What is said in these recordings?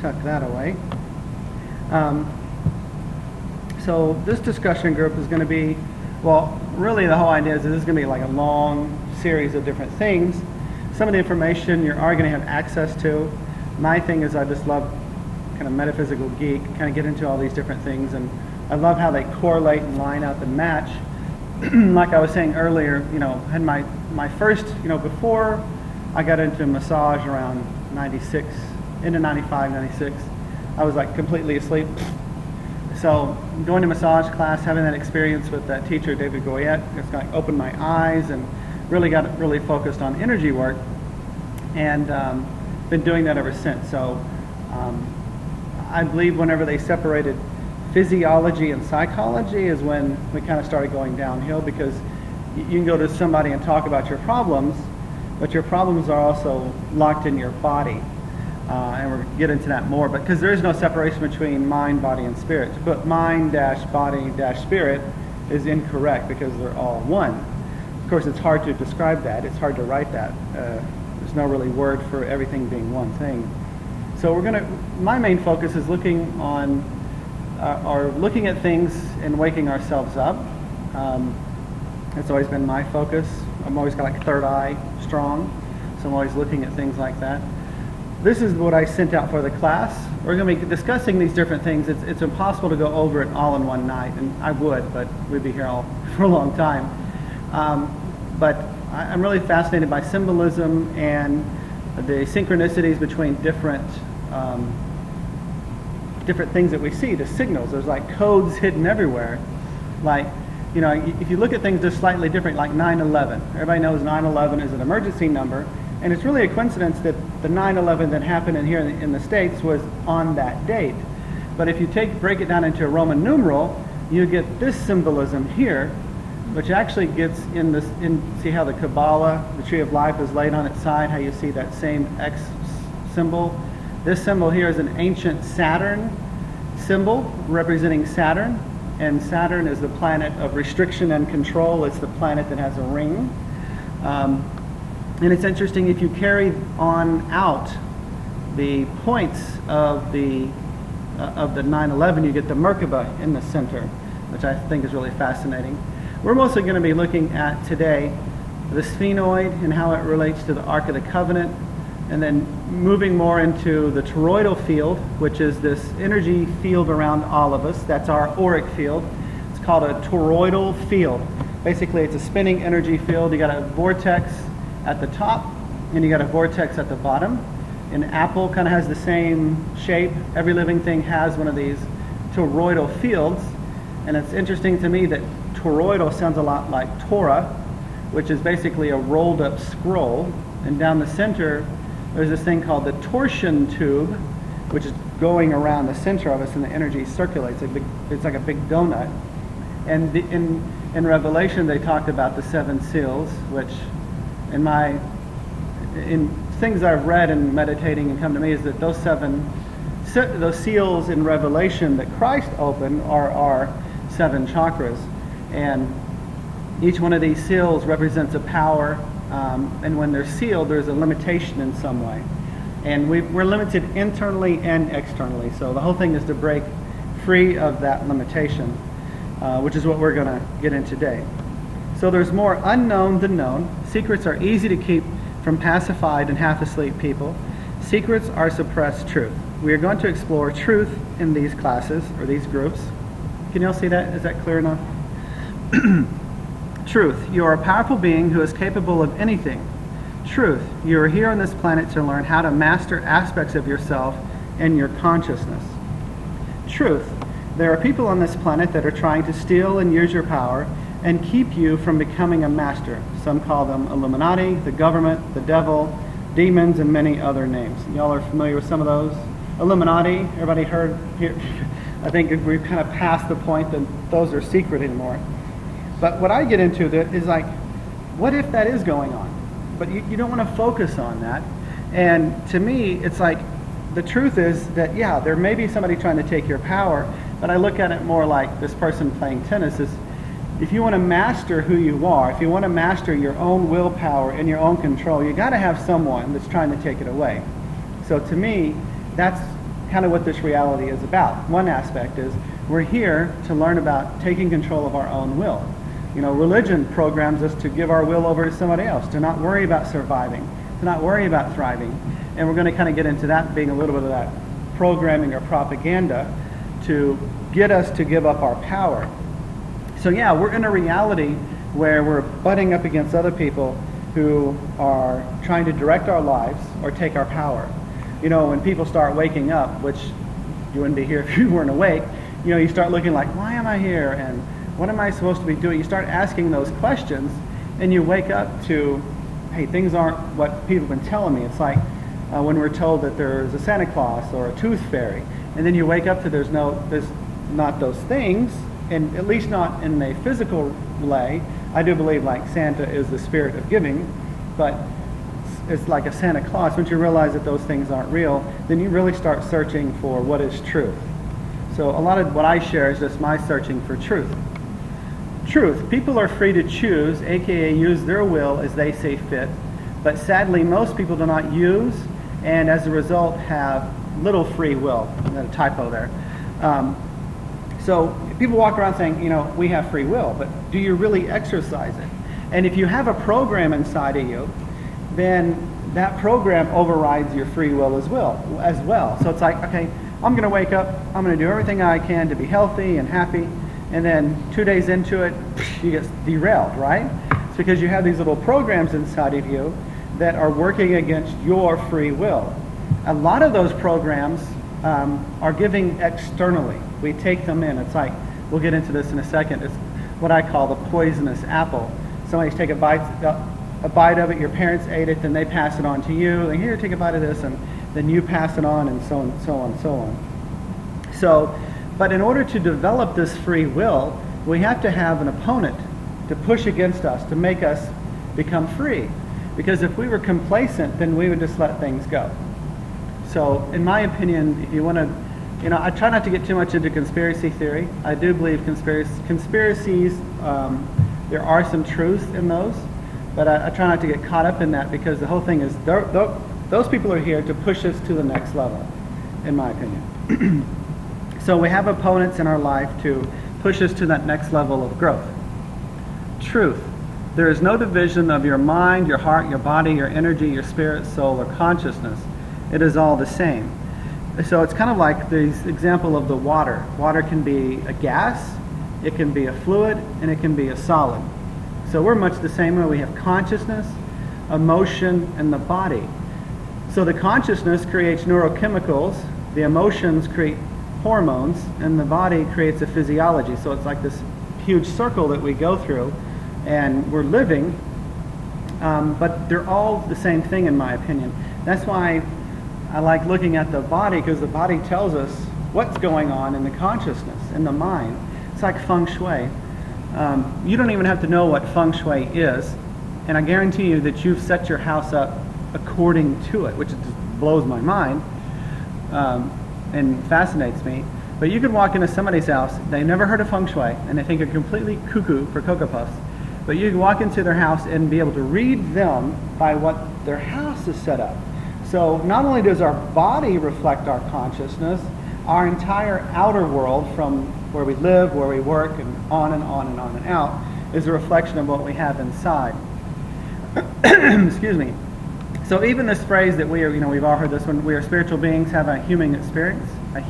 tuck that away. So this discussion group is going to be, well, really the whole idea is that this is going to be like a long series of different things. Some of the information you are going to have access to. My thing is I just love kind of metaphysical geek, kind of get into all these different things, and I love how they correlate and line up and match. Like I was saying earlier, you know, had my first, you know, before I got into massage around 96, into 95, 96, I was like completely asleep. So going to massage class, having that experience with that teacher, David Goyette, it's like opened my eyes and really got really focused on energy work, and been doing that ever since. So I believe whenever they separated physiology and psychology is when we kind of started going downhill, because you can go to somebody and talk about your problems, but your problems are also locked in your body. And we'll get into that more, but because there is no separation between mind, body, and spirit. To put mind-body-spirit is incorrect because they're all one. Of course, it's hard to describe that. It's hard to write that. There's no really word for everything being one thing. So my main focus is looking at things and waking ourselves up. It's always been my focus. I'm always got like third eye strong, so I'm always looking at things like that. This is what I sent out for the class. We're going to be discussing these different things. It's impossible to go over it all in one night, and I would, but we'd be here all for a long time. But I'm really fascinated by symbolism and the synchronicities between different things that we see, the signals. There's like codes hidden everywhere. Like, you know, if you look at things just slightly different, like 9/11. Everybody knows 9/11 is an emergency number, and it's really a coincidence that the 9/11 that happened here in the States was on that date. But if you break it down into a Roman numeral, you get this symbolism here, which actually gets see how the Kabbala, the tree of life, is laid on its side, how you see that same X symbol. This symbol here is an ancient Saturn symbol representing Saturn, and Saturn is the planet of restriction and control. It's the planet that has a ring. And it's interesting, if you carry on out the points of the 9/11, you get the Mer Ka Ba in the center, which I think is really fascinating. We're mostly going to be looking at today the sphenoid and how it relates to the Ark of the Covenant, and then moving more into the toroidal field, which is this energy field around all of us. That's our auric field. It's called a toroidal field. Basically, it's a spinning energy field. You got a vortex at the top, and you got a vortex at the bottom. An apple kind of has the same shape. Every living thing has one of these toroidal fields, and it's interesting to me that toroidal sounds a lot like Torah, which is basically a rolled up scroll, and down the center there's this thing called the torsion tube, which is going around the center of us, and the energy circulates. It's like a big donut. And in Revelation they talked about the 7 seals, which in things I've read and meditating and come to me is that those seals in Revelation that Christ opened are our 7 chakras, and each one of these seals represents a power, and when they're sealed there's a limitation in some way, and we're limited internally and externally. So the whole thing is to break free of that limitation, which is what we're going to get in today. So there's more unknown than known. Secrets are easy to keep from pacified and half-asleep people. Secrets are suppressed truth. We are going to explore truth in these classes, or these groups. Can you all see that? Is that clear enough? Truth. You are a powerful being who is capable of anything. Truth. You are here on this planet to learn how to master aspects of yourself and your consciousness. Truth. There are people on this planet that are trying to steal and use your power and keep you from becoming a master. Some call them Illuminati, the government, the devil, demons, and many other names. Y'all are familiar with some of those? Illuminati, everybody heard here? I think we've kind of passed the point that those are secret anymore. But what I get into is like, what if that is going on? But you don't want to focus on that. And to me, it's like, the truth is that, yeah, there may be somebody trying to take your power, but I look at it more like this person playing tennis is, if you want to master who you are, if you want to master your own willpower and your own control, you got to have someone that's trying to take it away. So to me, that's kind of what this reality is about. One aspect is we're here to learn about taking control of our own will. You know, religion programs us to give our will over to somebody else, to not worry about surviving, to not worry about thriving. And we're going to kind of get into that being a little bit of that programming or propaganda to get us to give up our power. So yeah, we're in a reality where we're butting up against other people who are trying to direct our lives or take our power. You know, when people start waking up, which you wouldn't be here if you weren't awake, you know, you start looking like, why am I here? And what am I supposed to be doing? You start asking those questions and you wake up to, hey, things aren't what people have been telling me. It's like when we're told that there's a Santa Claus or a tooth fairy, and then you wake up to there's not those things, and at least not in a physical way. I do believe like Santa is the spirit of giving, but it's like a Santa Claus. Once you realize that those things aren't real, then you really start searching for what is truth. So a lot of what I share is just my searching for truth. Truth. People are free to choose, aka use their will as they see fit, but sadly most people do not use, and as a result have little free will. I got a typo there. So people walk around saying, you know, we have free will, but do you really exercise it? And if you have a program inside of you, then that program overrides your free will as well. So it's like, okay, I'm going to wake up, I'm going to do everything I can to be healthy and happy, and then 2 days into it, you get derailed, right? It's because you have these little programs inside of you that are working against your free will. A lot of those programs are giving externally. We take them in. It's like, we'll get into this in a second, it's what I call the poisonous apple. Somebody's take a bite of it, your parents ate it, then they pass it on to you, and here, take a bite of this, and then you pass it on, and so on, so on, so on. So, but in order to develop this free will, we have to have an opponent to push against us, to make us become free. Because if we were complacent, then we would just let things go. So, in my opinion, if you want to, you know, I try not to get too much into conspiracy theory. I do believe conspiracies, there are some truth in those, but I try not to get caught up in that, because the whole thing is, those people are here to push us to the next level, in my opinion. So we have opponents in our life to push us to that next level of growth. Truth. There is no division of your mind, your heart, your body, your energy, your spirit, soul, or consciousness. It is all the same. So it's kind of like the example of the water. Water can be a gas, it can be a fluid, and it can be a solid. So we're much the same way. We have consciousness, emotion, and the body. So the consciousness creates neurochemicals, the emotions create hormones, and the body creates a physiology. So it's like this huge circle that we go through, and we're living, but they're all the same thing, in my opinion. That's why I like looking at the body, because the body tells us what's going on in the consciousness, in the mind. It's like feng shui. You don't even have to know what feng shui is, and I guarantee you that you've set your house up according to it, which just blows my mind and fascinates me. But you could walk into somebody's house, they've never heard of feng shui, and they think you're completely cuckoo for Cocoa Puffs. But you can walk into their house and be able to read them by what their house is set up. So not only does our body reflect our consciousness, our entire outer world, from where we live, where we work, and on and on and on and out, is a reflection of what we have inside. Excuse me. So even this phrase that we are, you know, we've all heard this one, we are spiritual beings, have a human experience, I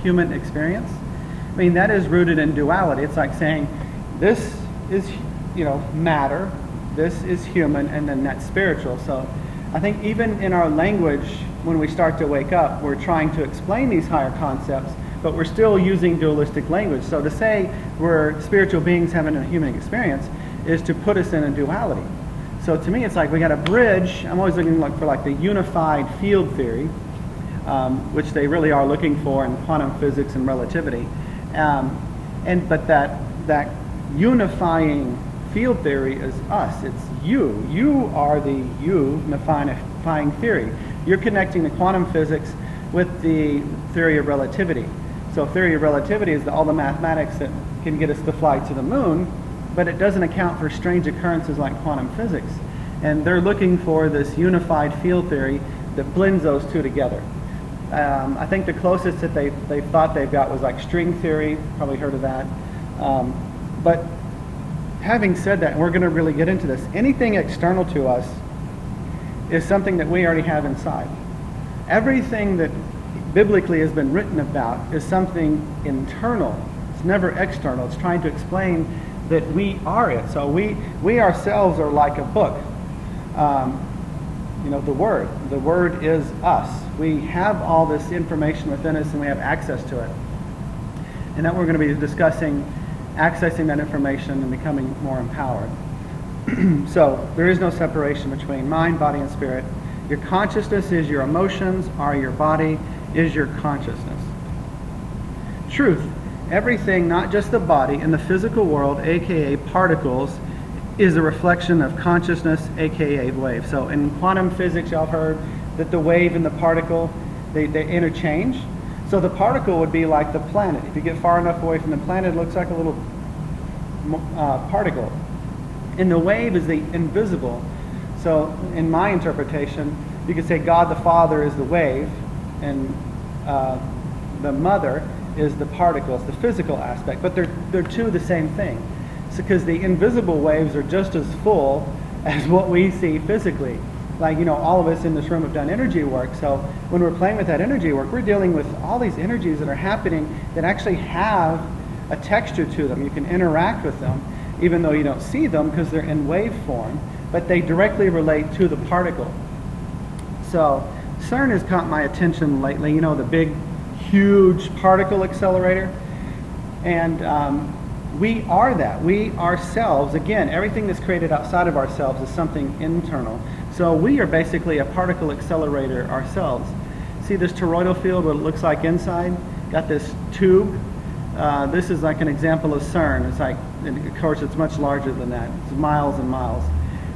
mean, that is rooted in duality. It's like saying, this is, you know, matter, this is human, and then that's spiritual. So I think even in our language, when we start to wake up, we're trying to explain these higher concepts, but we're still using dualistic language. So to say we're spiritual beings having a human experience is to put us in a duality. So to me, it's like we got a bridge. I'm always looking for like the unified field theory, which they really are looking for in quantum physics and relativity. But that unifying field theory is us. It's you. You are the unifying theory. You're connecting the quantum physics with the theory of relativity. So theory of relativity is all the mathematics that can get us to fly to the moon, but it doesn't account for strange occurrences like quantum physics. And they're looking for this unified field theory that blends those two together. I think the closest that they thought they've got was like string theory. Probably heard of that. But having said that, and we're going to really get into this, anything external to us is something that we already have inside. Everything that biblically has been written about is something internal. It's never external. It's trying to explain that we are it. So we ourselves are like a book. The Word. The Word is us. We have all this information within us and we have access to it. And that we're going to be discussing accessing that information and becoming more empowered. So there is no separation between mind, body, and spirit. Your consciousness is your emotions, are your body is your consciousness. Truth. Everything, not just the body, in the physical world, aka particles, is a reflection of consciousness, aka wave. So in quantum physics, y'all have heard that the wave and the particle, they interchange. So the particle would be like the planet. If you get far enough away from the planet, it looks like a little particle. And the wave is the invisible. So in my interpretation, you could say God the Father is the wave, and the Mother is the particle. It's the physical aspect, but they're two the same thing. So because the invisible waves are just as full as what we see physically. Like, all of us in this room have done energy work, so when we're playing with that energy work, we're dealing with all these energies that are happening that actually have a texture to them. You can interact with them, even though you don't see them because they're in wave form, but they directly relate to the particle. So CERN has caught my attention lately, the big, huge particle accelerator. And we are that. We ourselves, again, everything that's created outside of ourselves is something internal. So we are basically a particle accelerator ourselves. See this toroidal field, what it looks like inside? Got this tube. This is like an example of CERN. It's like, and of course, it's much larger than that. It's miles and miles.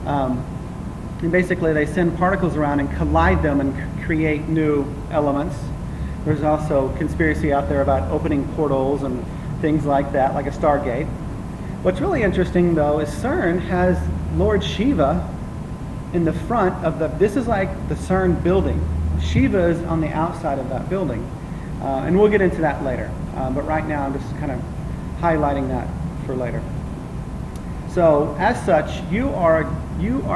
And basically, they send particles around and collide them and create new elements. There's also conspiracy out there about opening portals and things like that, like a Stargate. What's really interesting, though, is CERN has Lord Shiva in the front of this is like the CERN building. Shiva is on the outside of that building. And we'll get into that later. But right now, I'm just kind of highlighting that for later. So, as such, you are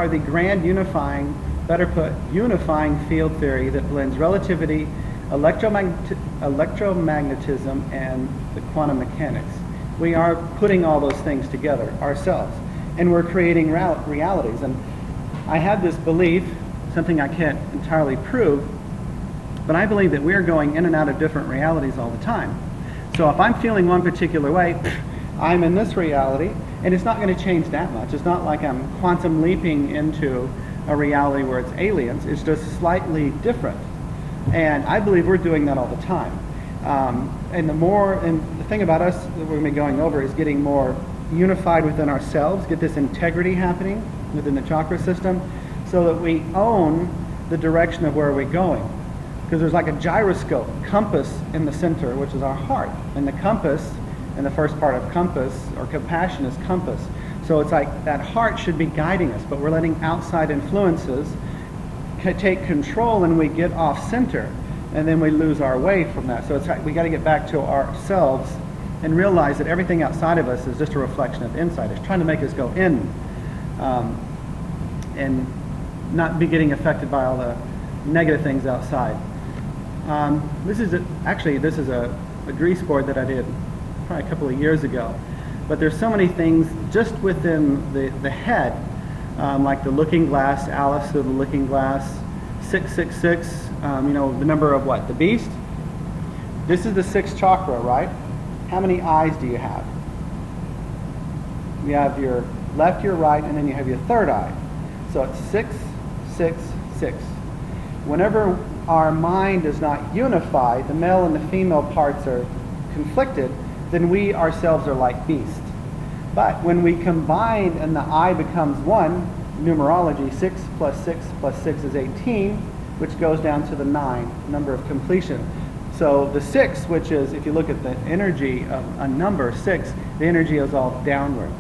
the grand unifying, better put, unifying field theory that blends relativity, electromagnetism, and the quantum mechanics. We are putting all those things together ourselves, and we're creating realities. And I have this belief, something I can't entirely prove, but I believe that we're going in and out of different realities all the time. So if I'm feeling one particular way, I'm in this reality, and it's not going to change that much. It's not like I'm quantum leaping into a reality where it's aliens. It's just slightly different. And I believe we're doing that all the time. And the thing about us that we're going to be going over is getting more unified within ourselves, get this integrity happening within the chakra system, so that we own the direction of where we're going. Because there's like a gyroscope, compass in the center, which is our heart. And the compass, and the first part of compass, or compassion, is compass. So it's like that heart should be guiding us, but we're letting outside influences take control, and we get off center, and then we lose our way from that. So it's like we got to get back to ourselves and realize that everything outside of us is just a reflection of inside. It's trying to make us go in and not be getting affected by all the negative things outside. This is a grease board that I did probably a couple of years ago. But there's so many things just within the head, like the looking glass, Alice of the looking glass, 666, the number of what? The beast? This is the sixth chakra, right? How many eyes do you have? You have your left, your right, and then you have your third eye. So it's 666. Whenever our mind is not unified, the male and the female parts are conflicted, then we ourselves are like beasts. But when we combine and the eye becomes one, numerology, 6 plus 6 plus 6 is 18, which goes down to the 9, number of completion. So the 6, which is, if you look at the energy of a number, 6, the energy is all downward.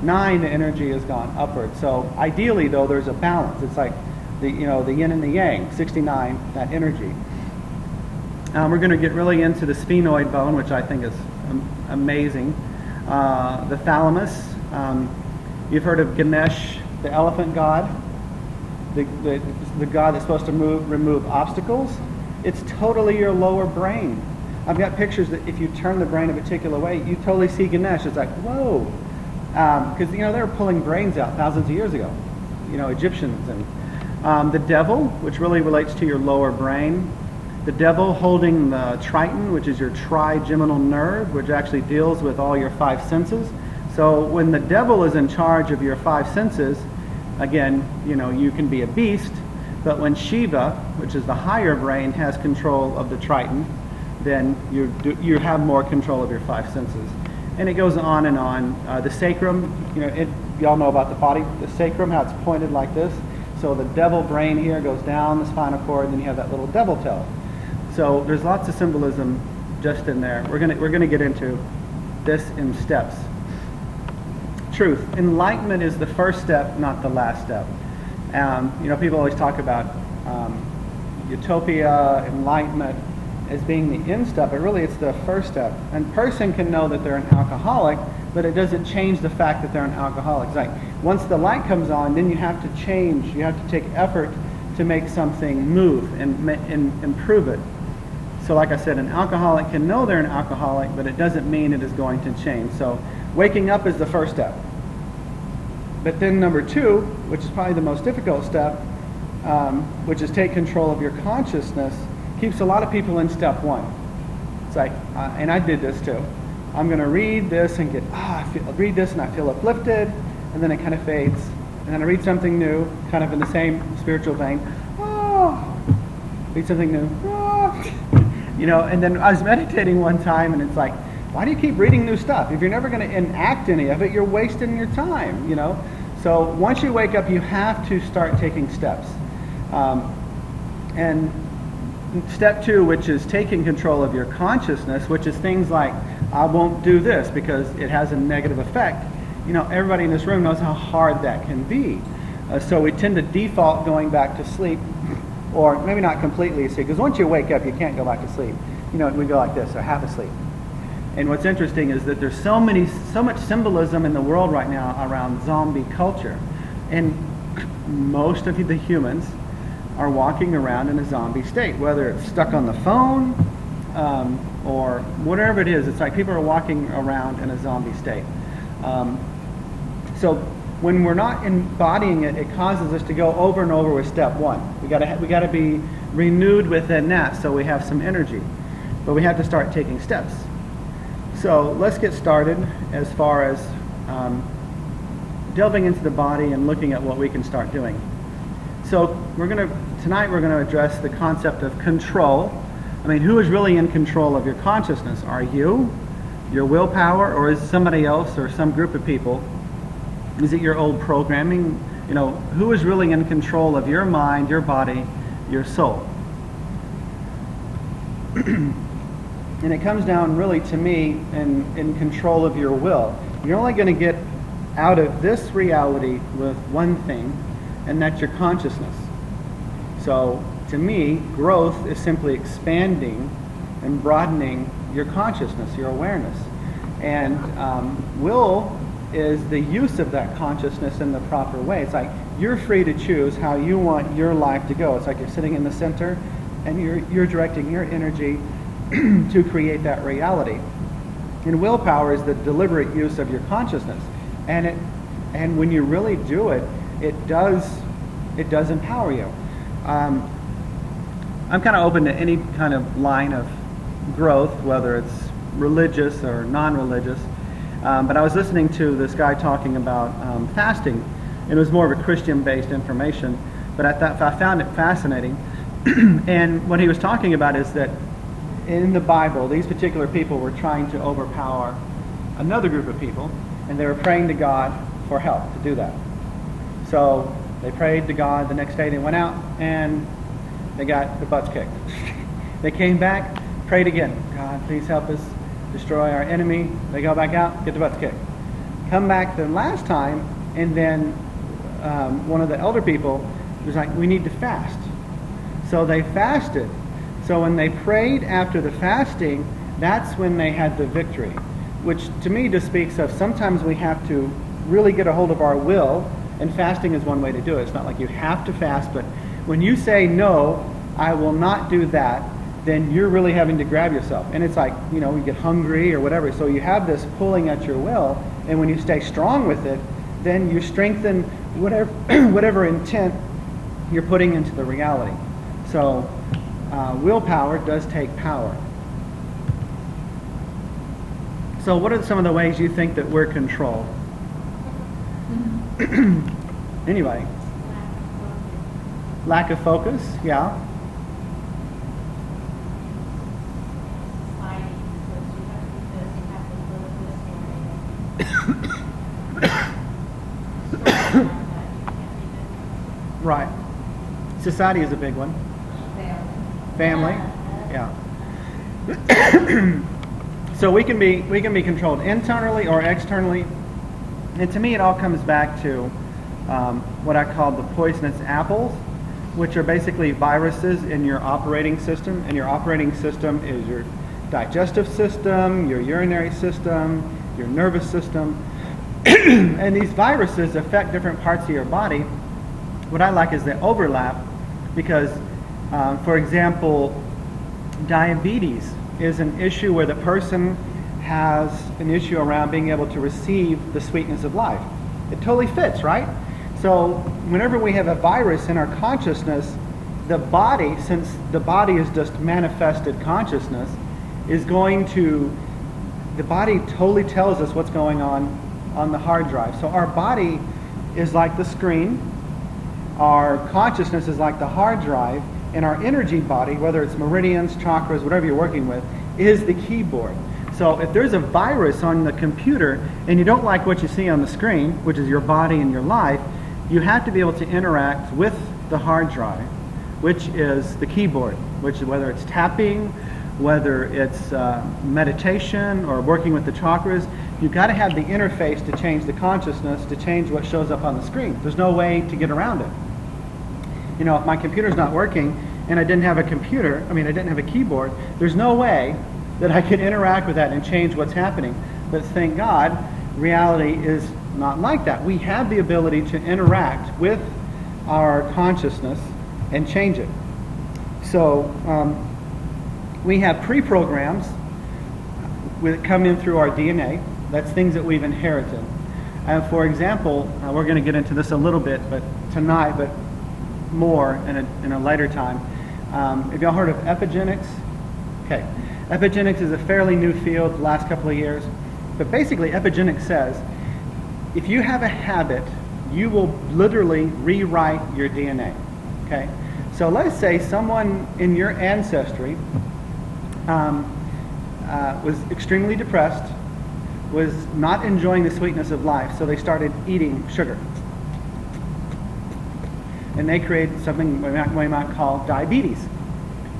9, the energy has gone upward. So ideally, though, there's a balance. It's like the yin and the yang, 69, that energy. We're going to get really into the sphenoid bone, which I think is amazing. The thalamus. You've heard of Ganesh, the elephant god, the god that's supposed to remove obstacles. It's totally your lower brain. I've got pictures that if you turn the brain a particular way, you totally see Ganesh. It's like, whoa. Because, they were pulling brains out thousands of years ago. Egyptians. And the devil, which really relates to your lower brain. The devil holding the triton, which is your trigeminal nerve, which actually deals with all your 5 senses. So when the devil is in charge of your 5 senses, again, you can be a beast. But when Shiva, which is the higher brain, has control of the triton, then you have more control of your 5 senses. And it goes on and on. The sacrum, y'all know about the body, the sacrum, how it's pointed like this. So the devil brain here goes down the spinal cord, and then you have that little devil toe. So there's lots of symbolism just in there. We're gonna get into this in steps. Truth. Enlightenment is the first step, not the last step. People always talk about utopia, enlightenment as being the end step, but really it's the first step. And a person can know that they're an alcoholic, but it doesn't change the fact that they're an alcoholic. It's like once the light comes on, then you have to change. You have to take effort to make something move and improve it. So like I said, an alcoholic can know they're an alcoholic, but it doesn't mean it is going to change. So waking up is the first step. But then number 2, which is probably the most difficult step, which is take control of your consciousness, keeps a lot of people in step 1. It's like, and I did this too. I'm going to read this and read this and I feel uplifted, and then it kind of fades. And then I read something new, kind of in the same spiritual vein. Read something new. And then I was meditating one time, and it's like, why do you keep reading new stuff? If you're never going to enact any of it, you're wasting your time, So once you wake up, you have to start taking steps. And step 2, which is taking control of your consciousness, which is things like, I won't do this because it has a negative effect. Everybody in this room knows how hard that can be. So we tend to default going back to sleep, or maybe not completely asleep, because once you wake up, you can't go back to sleep. We go like this, or half asleep. And what's interesting is that there's so much symbolism in the world right now around zombie culture. And most of the humans are walking around in a zombie state, whether it's stuck on the phone or whatever it is. It's like people are walking around in a zombie state. So when we're not embodying it, it causes us to go over and over with step 1. We got to be renewed within that, so we have some energy. But we have to start taking steps. So let's get started as far as delving into the body and looking at what we can start doing. So tonight we're going to address the concept of control. Who is really in control of your consciousness? Are you, your willpower, or is somebody else or some group of people? Is it your old programming? Who is really in control of your mind, your body, your soul? And it comes down really to me in control of your will. You're only going to get out of this reality with one thing, and that's your consciousness. So to me, growth is simply expanding and broadening your consciousness, your awareness. And will is the use of that consciousness in the proper way. It's like you're free to choose how you want your life to go. It's like you're sitting in the center and you're directing your energy to create that reality. And willpower is the deliberate use of your consciousness. And when you really do it, it does empower you. I'm kind of open to any kind of line of growth, whether it's religious or non-religious. But I was listening to this guy talking about fasting. It was more of a Christian-based information, but I found it fascinating. And what he was talking about is that in the Bible, these particular people were trying to overpower another group of people, and they were praying to God for help to do that. So they prayed to God. The next day they went out and they got their butts kicked. They came back, prayed again. God, please help us destroy our enemy. They go back out, get their butts kicked. Come back the last time, and then one of the elder people was like, we need to fast. So they fasted So when they prayed after the fasting, that's when they had the victory, which to me just speaks of sometimes we have to really get a hold of our will, and fasting is one way to do it. It's not like you have to fast, but when you say, no, I will not do that, then you're really having to grab yourself. And it's like, you know, you get hungry or whatever. So you have this pulling at your will, and when you stay strong with it, then you strengthen whatever, whatever intent you're putting into the reality. So willpower does take power. So what are some of the ways you think that we're controlled? Anyway. Lack of focus, yeah. Right. Society is a big one. Family. Yeah. So we can be controlled internally or externally. And to me it all comes back to what I call the poisonous apples, which are basically viruses in your operating system. And your operating system is your digestive system, your urinary system, your nervous system. And these viruses affect different parts of your body. What I like is they overlap because, for example, diabetes is an issue where the person has an issue around being able to receive the sweetness of life. It totally fits, right? So whenever we have a virus in our consciousness, the body, since the body is just manifested consciousness, is going to, the body totally tells us what's going on the hard drive. So our body is like the screen, our consciousness is like the hard drive, and our energy body, whether it's meridians, chakras, whatever you're working with, is the keyboard. So if there's a virus on the computer and you don't like what you see on the screen, which is your body and your life, you have to be able to interact with the hard drive, which is the keyboard, which is whether it's tapping, whether it's meditation or working with the chakras, you've got to have the interface to change the consciousness, to change what shows up on the screen. There's no way to get around it. You know, if my computer's not working and I didn't have a keyboard, there's no way that I could interact with that and change what's happening. But thank God, reality is not like that. We have the ability to interact with our consciousness and change it. So we have pre-programs that come in through our DNA. That's things that we've inherited. For example, we're going to get into this a little bit, but tonight, but more in a later time. Have y'all heard of epigenetics? Okay. Epigenetics is a fairly new field the last couple of years. But basically, epigenetics says, if you have a habit, you will literally rewrite your DNA. Okay? So let's say someone in your ancestry was extremely depressed, was not enjoying the sweetness of life, so they started eating sugar. And they created something we might call diabetes.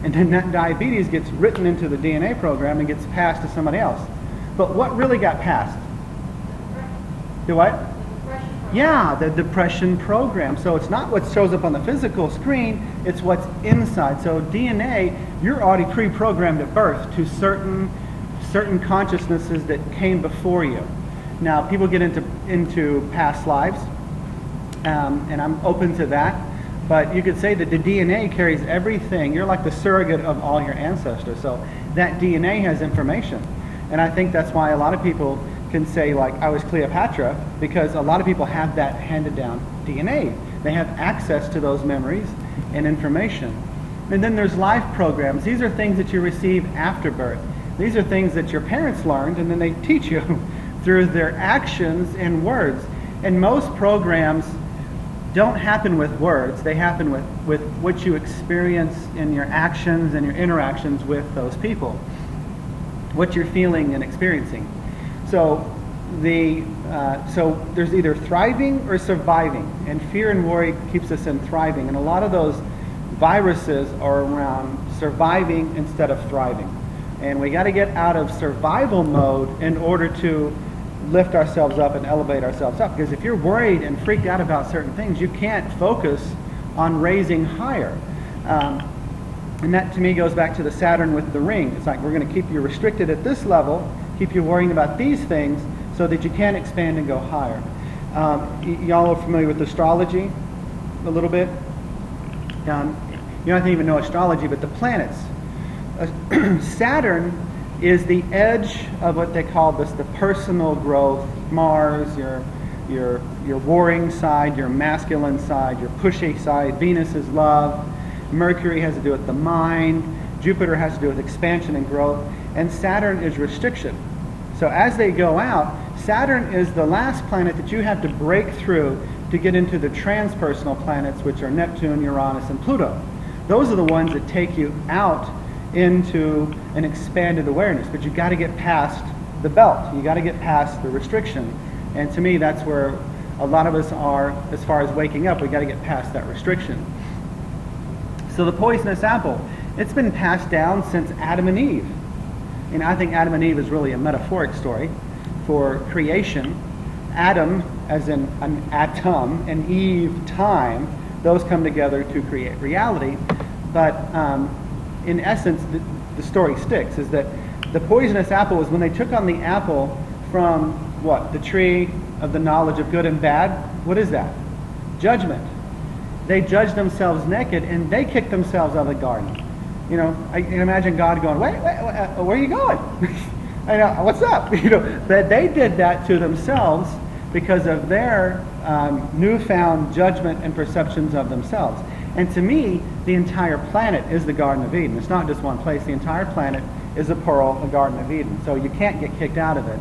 And then that diabetes gets written into the DNA program and gets passed to somebody else. But what really got passed? The what? Yeah, the depression program. So it's not what shows up on the physical screen, it's what's inside. So DNA, you're already pre-programmed at birth to certain consciousnesses that came before you. Now, people get into past lives, and I'm open to that. But you could say that the DNA carries everything. You're like the surrogate of all your ancestors. So that DNA has information. And I think that's why a lot of people can say, like, I was Cleopatra, because a lot of people have that handed down DNA. They have access to those memories and information. And then there's life programs. These are things that you receive after birth. These are things that your parents learned, and then they teach you through their actions and words. And most programs don't happen with words. They happen with what you experience in your actions and your interactions with those people, what you're feeling and experiencing. So there's either thriving or surviving, and fear and worry keeps us in thriving. And a lot of those viruses are around surviving instead of thriving. And we got to get out of survival mode in order to lift ourselves up and elevate ourselves up. Because if you're worried and freaked out about certain things, you can't focus on raising higher. And that to me goes back to the Saturn with the ring. It's like we're going to keep you restricted at this level, keep you worrying about these things so that you can't expand and go higher. Y'all are familiar with astrology a little bit? You don't have to even know astrology, but the planets. Saturn is the edge of what they call the personal growth. Mars, your warring side, your masculine side, your pushy side. Venus is love. Mercury has to do with the mind. Jupiter has to do with expansion and growth. And Saturn is restriction. So as they go out, Saturn is the last planet that you have to break through to get into the transpersonal planets, which are Neptune, Uranus, and Pluto. Those are the ones that take you out into an expanded awareness. But you've got to get past the belt. You've got to get past the restriction. And to me, that's where a lot of us are as far as waking up. We've got to get past that restriction. So the poisonous apple, it's been passed down since Adam and Eve. And I think Adam and Eve is really a metaphoric story for creation. Adam, as in an atom, and Eve, time, those come together to create reality. But in essence, the story sticks, is that the poisonous apple was when they took on the apple from what? The tree of the knowledge of good and bad. What is that? Judgment. They judged themselves naked, and they kicked themselves out of the garden. You know, I can imagine God going, wait, where are you going? I know, what's up? You know, that they did that to themselves because of their newfound judgment and perceptions of themselves. And to me, the entire planet is the Garden of Eden. It's not just one place. The entire planet is a pearl, the Garden of Eden. So you can't get kicked out of it.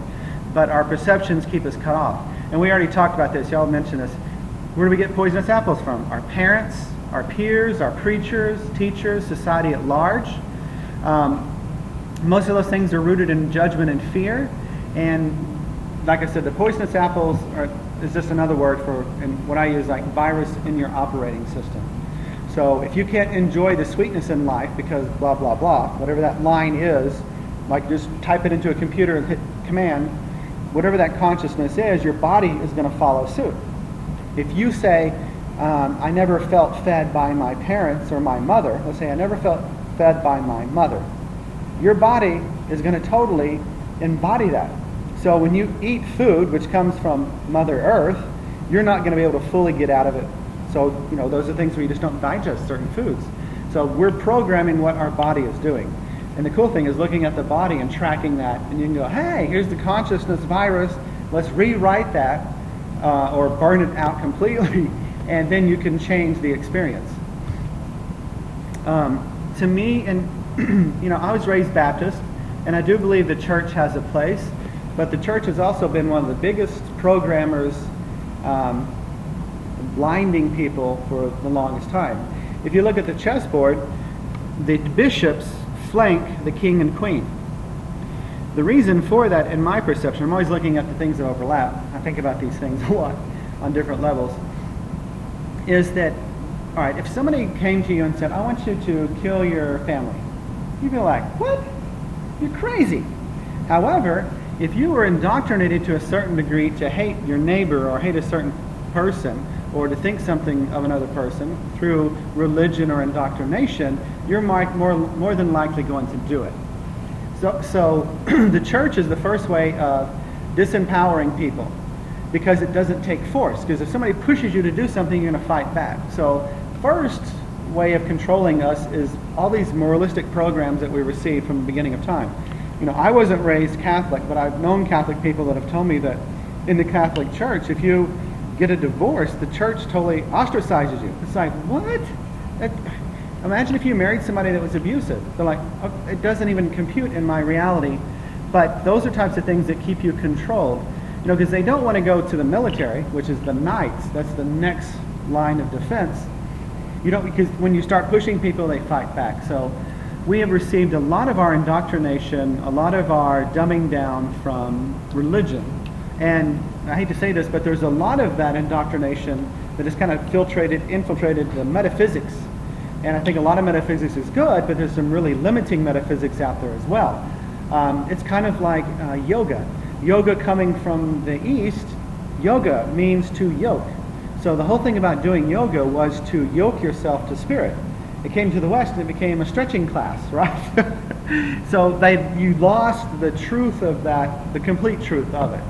But our perceptions keep us cut off. And we already talked about this. Y'all mentioned this. Where do we get poisonous apples from? Our parents, our peers, our preachers, teachers, society at large. Most of those things are rooted in judgment and fear. And like I said, the poisonous apples is just another word for, and what I use, like virus in your operating system. So if you can't enjoy the sweetness in life because blah, blah, blah, whatever that line is, like just type it into a computer and hit command, whatever that consciousness is, your body is going to follow suit. If you say, I never felt fed by my parents or my mother, let's say I never felt fed by my mother, your body is going to totally embody that. So when you eat food, which comes from Mother Earth, you're not going to be able to fully get out of it. So, you know, those are things where you just don't digest certain foods. So we're programming what our body is doing. And the cool thing is looking at the body and tracking that. And you can go, hey, here's the consciousness virus. Let's rewrite that or burn it out completely. And then you can change the experience. To me, and you know, I was raised Baptist, and I do believe the church has a place, but the church has also been one of the biggest programmers blinding people for the longest time. If you look at the chessboard, the bishops flank the king and queen. The reason for that, in my perception, I'm always looking at the things that overlap. I think about these things a lot on different levels. Is that, all right, if somebody came to you and said, I want you to kill your family, you'd be like, what? You're crazy. However, if you were indoctrinated to a certain degree to hate your neighbor or hate a certain person or to think something of another person through religion or indoctrination, you're more than likely going to do it. So the church is the first way of disempowering people, because it doesn't take force. Because if somebody pushes you to do something, you're going to fight back. So first way of controlling us is all these moralistic programs that we received from the beginning of time. You know, I wasn't raised Catholic, but I've known Catholic people that have told me that in the Catholic Church, if you get a divorce, the church totally ostracizes you. It's like, what? Imagine if you married somebody that was abusive. They're like, oh, it doesn't even compute in my reality. But those are types of things that keep you controlled. You know, because they don't want to go to the military, which is the knights. That's the next line of defense. You don't, because when you start pushing people, they fight back. So we have received a lot of our indoctrination, a lot of our dumbing down from religion. And I hate to say this, but there's a lot of that indoctrination that has kind of infiltrated the metaphysics. And I think a lot of metaphysics is good, but there's some really limiting metaphysics out there as well. It's kind of like yoga. Yoga coming from the East, yoga means to yoke. So the whole thing about doing yoga was to yoke yourself to spirit. It came to the West and it became a stretching class, right? So you lost the truth of that, the complete truth of it.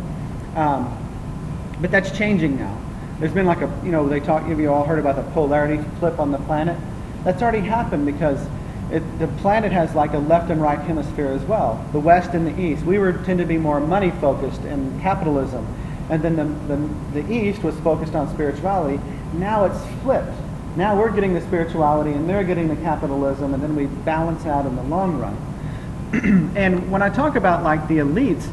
But that's changing now. There's been like you all heard about the polarity flip on the planet. That's already happened because the planet has like a left and right hemisphere as well. The West and the East. We tend to be more money focused and capitalism. And then the East was focused on spirituality. Now it's flipped. Now we're getting the spirituality and they're getting the capitalism, and then we balance out in the long run. And when I talk about like the elites,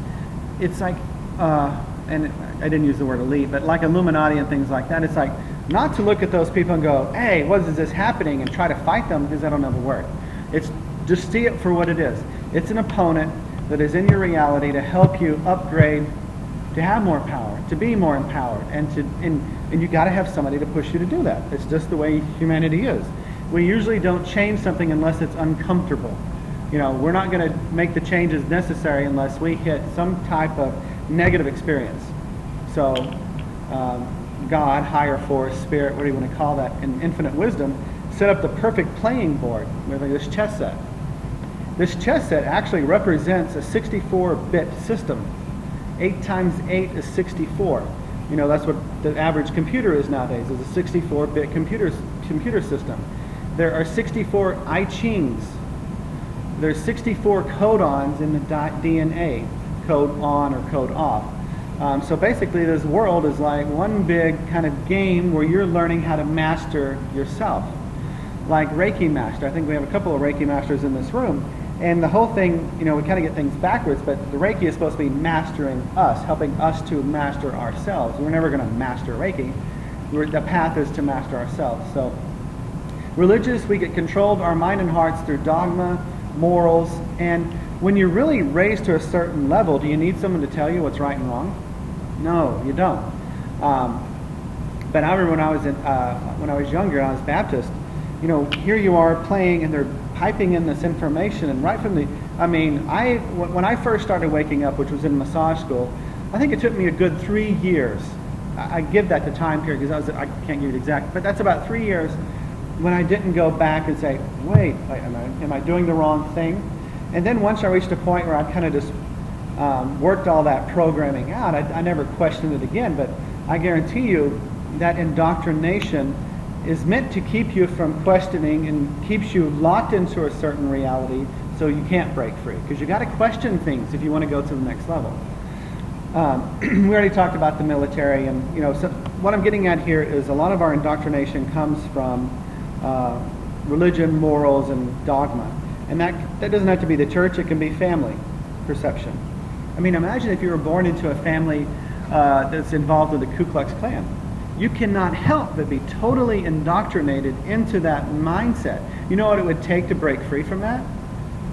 it's like, and I didn't use the word elite, but like Illuminati and things like that, it's like not to look at those people and go, hey, what is this happening, and try to fight them, because that'll never work. It's just see it for what it is. It's an opponent that is in your reality to help you upgrade, to have more power, to be more empowered, and you got to have somebody to push you to do that. It's just the way humanity is. We usually don't change something unless it's uncomfortable. We're not going to make the changes necessary unless we hit some type of negative experience. So God, higher force, spirit, what do you want to call that, in infinite wisdom, set up the perfect playing board with this chess set. This chess set actually represents a 64-bit system. 8 times 8 is 64. That's what the average computer is nowadays, is a 64-bit computer system. There are 64 I Chings. There's 64 codons in the DNA, code on or code off. So basically this world is like one big kind of game where you're learning how to master yourself. Like Reiki Master. I think we have a couple of Reiki Masters in this room. And the whole thing, we kind of get things backwards, but the Reiki is supposed to be mastering us, helping us to master ourselves. We're never going to master Reiki. The path is to master ourselves. So religious, we get controlled our mind and hearts through dogma, morals, and when you're really raised to a certain level, do you need someone to tell you what's right and wrong? No, you don't. But I remember when I was younger, I was Baptist. Here you are playing, and they're piping in this information, and right from when I first started waking up, which was in massage school, I think it took me a good 3 years. I give that the time period because I can't give you the exact, but that's about 3 years when I didn't go back and say, wait, am I doing the wrong thing? And then once I reached a point where I kind of just worked all that programming out, I never questioned it again, but I guarantee you that indoctrination is meant to keep you from questioning and keeps you locked into a certain reality so you can't break free, because you got to question things if you want to go to the next level. We already talked about the military, and so what I'm getting at here is a lot of our indoctrination comes from religion, morals, and dogma. And that doesn't have to be the church, it can be family perception. Imagine if you were born into a family that's involved with the Ku Klux Klan. You cannot help but be totally indoctrinated into that mindset. You know what it would take to break free from that?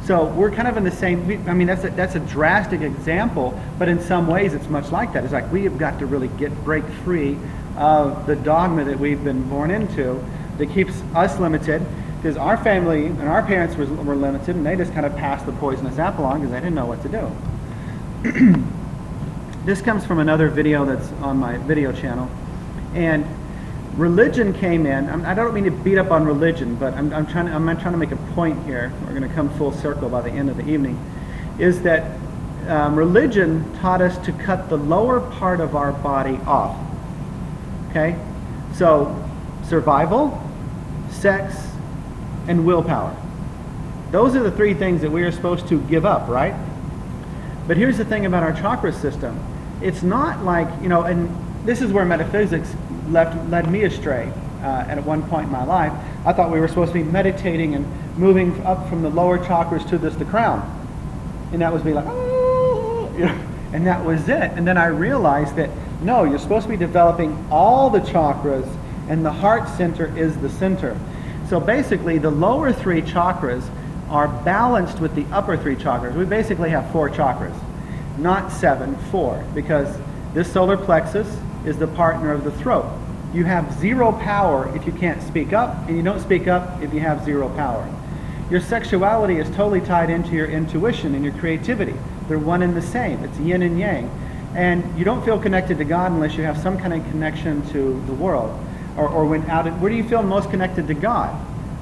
So we're kind of in the same, that's a drastic example, but in some ways it's much like that. It's like we have got to really break free of the dogma that we've been born into that keeps us limited, because our family and our parents were limited, and they just kind of passed the poisonous apple on because they didn't know what to do. This comes from another video that's on my video channel. And religion came in. I don't mean to beat up on religion, but I'm trying to make a point here. We're going to come full circle by the end of the evening. Is that religion taught us to cut the lower part of our body off. Okay? So survival, sex, and willpower. Those are the 3 things that we are supposed to give up, right? But here's the thing about our chakra system. It's not like, and this is where metaphysics led me astray at one point in my life. I thought we were supposed to be meditating and moving up from the lower chakras to the crown. And that was be like, and that was it. And then I realized that, no, you're supposed to be developing all the chakras, and the heart center is the center. So basically, the lower 3 chakras are balanced with the upper 3 chakras. We basically have 4 chakras, not 7, 4, because this solar plexus is the partner of the throat. You have 0 power if you can't speak up, and you don't speak up if you have 0 power. Your sexuality is totally tied into your intuition and your creativity. They're one and the same. It's yin and yang. And you don't feel connected to God unless you have some kind of connection to the world. Or where do you feel most connected to God?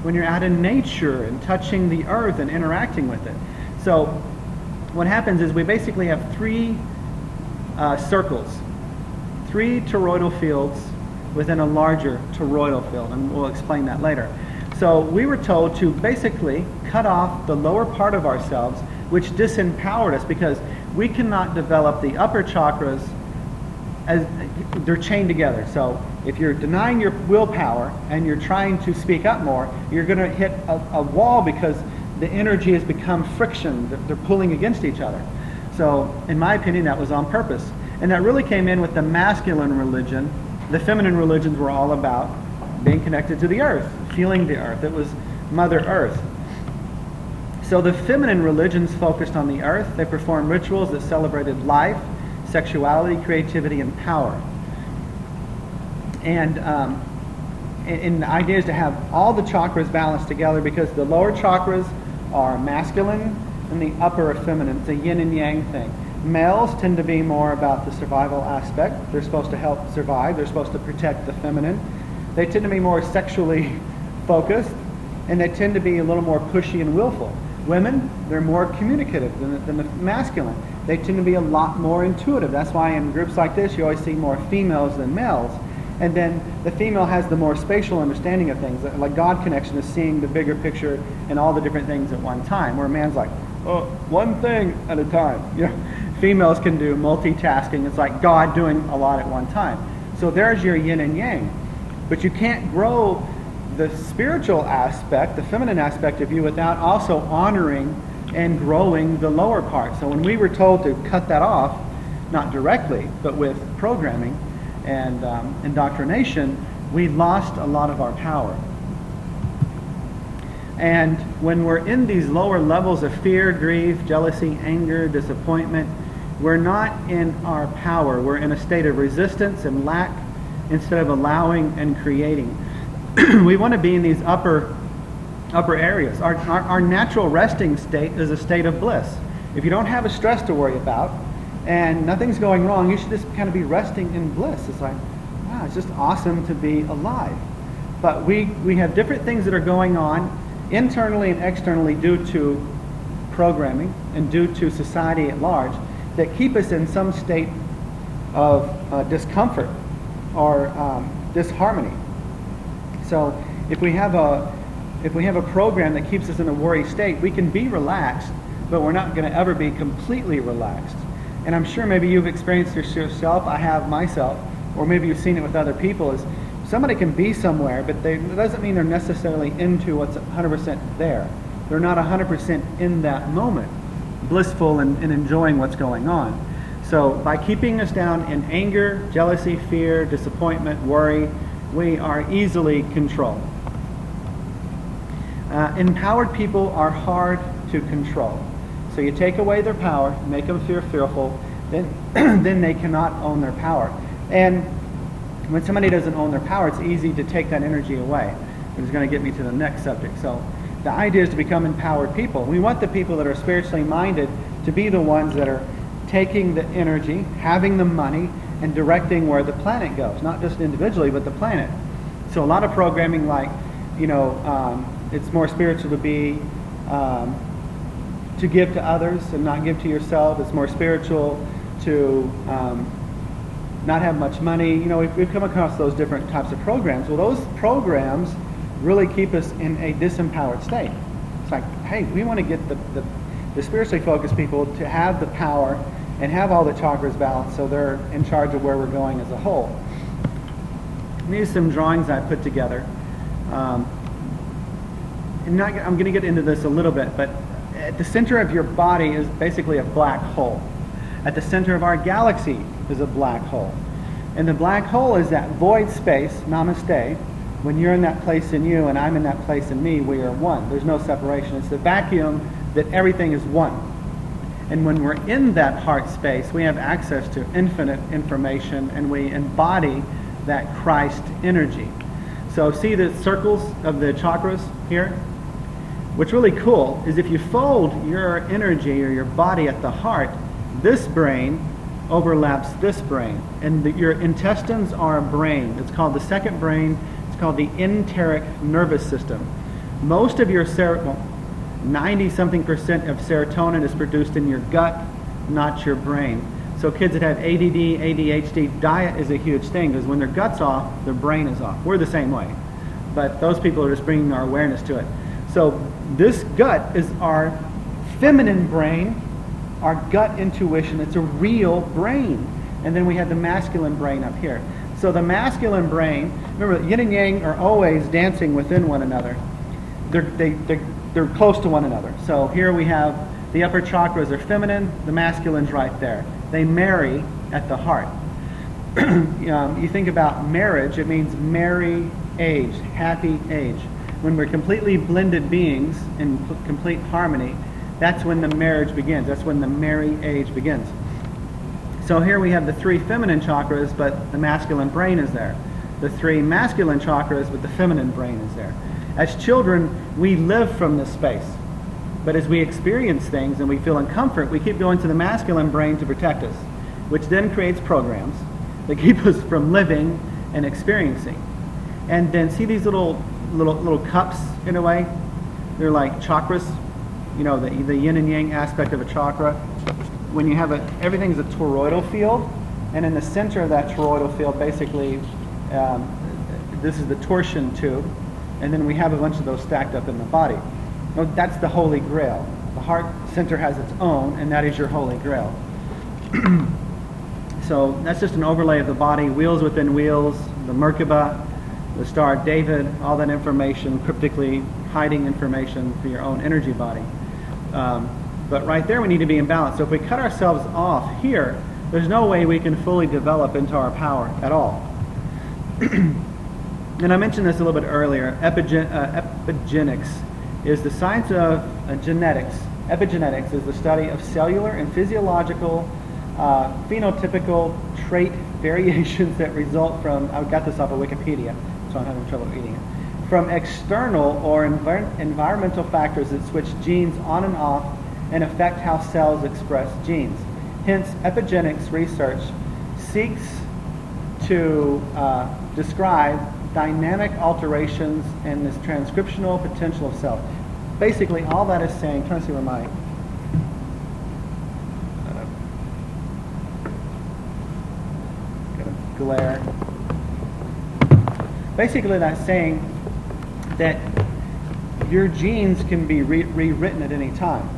when you're out in nature and touching the earth and interacting with it. So what happens is we basically have three circles, three toroidal fields within a larger toroidal field, and we'll explain that later. So we were told to basically cut off the lower part of ourselves, which disempowered us, because we cannot develop the upper chakras as they're chained together. So if you're denying your willpower and you're trying to speak up more, you're going to hit a wall, because the energy has become friction. They're pulling against each other. So in my opinion, that was on purpose. And that really came in with the masculine religion. The feminine religions were all about being connected to the earth, feeling the earth. It was Mother Earth. So the feminine religions focused on the earth. They performed rituals that celebrated life, sexuality, creativity, and power. And the idea is to have all the chakras balanced together, because the lower chakras are masculine and the upper are feminine. It's a yin and yang thing. Males tend to be more about the survival aspect. They're supposed to help survive. They're supposed to protect the feminine. They tend to be more sexually focused, and they tend to be a little more pushy and willful. Women, they're more communicative than the masculine. They tend to be a lot more intuitive. That's why in groups like this, you always see more females than males. And then the female has the more spatial understanding of things. Like God connection is seeing the bigger picture and all the different things at one time, where a man's like, oh, one thing at a time. You know, females can do multitasking. It's like God doing a lot at one time. So there's your yin and yang. But you can't grow the spiritual aspect, the feminine aspect of you, without also honoring and growing the lower part. So when we were told to cut that off, not directly, but with programming and indoctrination, we lost a lot of our power. And when we're in these lower levels of fear, grief, jealousy, anger, disappointment, we're not in our power. We're in a state of resistance and lack instead of allowing and creating. We want to be in these upper areas. Our natural resting state is a state of bliss. If you don't have a stress to worry about and nothing's going wrong, you should just kind of be resting in bliss. It's like, wow, it's just awesome to be alive. But we have different things that are going on internally and externally due to programming and due to society at large that keep us in some state of discomfort or disharmony. So if we have a program that keeps us in a worry state, we can be relaxed, but we're not going to ever be completely relaxed. And I'm sure maybe you've experienced this yourself. I have myself, or maybe you've seen it with other people. Is somebody can be somewhere, but it doesn't mean they're necessarily into what's 100% there. They're not 100% in that moment, blissful and enjoying what's going on. So by keeping us down in anger, jealousy, fear, disappointment, worry, we are easily controlled. Empowered people are hard to control. So you take away their power, make them feel fearful, then they cannot own their power. And when somebody doesn't own their power, it's easy to take that energy away. Which is going to get me to the next subject. So the idea is to become empowered people. We want the people that are spiritually minded to be the ones that are taking the energy, having the money, and directing where the planet goes. Not just individually, but the planet. So a lot of programming like, it's more spiritual to be, to give to others and not give to yourself. It's more spiritual to not have much money. We've come across those different types of programs. Well, those programs really keep us in a disempowered state. It's like, hey, we want to get the spiritually focused people to have the power and have all the chakras balanced so they're in charge of where we're going as a whole. These are some drawings I put together. I'm going to get into this a little bit, but at the center of your body is basically a black hole. At the center of our galaxy is a black hole. And the black hole is that void space, namaste. When you're in that place in you and I'm in that place in me, we are one. There's no separation. It's the vacuum that everything is one. And when we're in that heart space, we have access to infinite information and we embody that Christ energy. So see the circles of the chakras here? What's really cool is if you fold your energy or your body at the heart, this brain overlaps this brain. And your intestines are a brain. It's called the second brain. It's called the enteric nervous system. Most of your 90-something% of serotonin is produced in your gut, not your brain. So kids that have ADD, ADHD, diet is a huge thing because when their gut's off, their brain is off. We're the same way. But those people are just bringing our awareness to it. So this gut is our feminine brain, our gut intuition. It's a real brain. And then we have the masculine brain up here. So the masculine brain, remember, yin and yang are always dancing within one another. They're close to one another. So here we have the upper chakras are feminine, the masculine's right there. They marry at the heart. You think about marriage, it means merry age, happy age. When we're completely blended beings in complete harmony, that's when the marriage begins. That's when the merry age begins. So here we have the 3 feminine chakras, but the masculine brain is there. The 3 masculine chakras, but the feminine brain is there. As children, we live from this space. But as we experience things and we feel uncomfort, we keep going to the masculine brain to protect us, which then creates programs that keep us from living and experiencing. And then see these little cups in a way? They're like chakras, you know, the yin and yang aspect of a chakra. When you have everything's a toroidal field, and in the center of that toroidal field, basically, this is the torsion tube, and then we have a bunch of those stacked up in the body. Well, that's the Holy Grail. The heart center has its own, and that is your Holy Grail. So that's just an overlay of the body, wheels within wheels, the Mer Ka Ba, the Star of David, all that information, cryptically hiding information for your own energy body. But right there we need to be in balance. So if we cut ourselves off here, there's no way we can fully develop into our power at all. And I mentioned this a little bit earlier. Epigenetics is the science of genetics. Epigenetics is the study of cellular and physiological phenotypical trait variations that result from, I got this off of Wikipedia, so I'm having trouble reading it, from external or environmental factors that switch genes on and off and affect how cells express genes. Hence, epigenetics research seeks to describe dynamic alterations in this transcriptional potential of cells. Basically, all that is saying, I'm trying to see where my glare. Basically, that's saying that your genes can be rewritten at any time.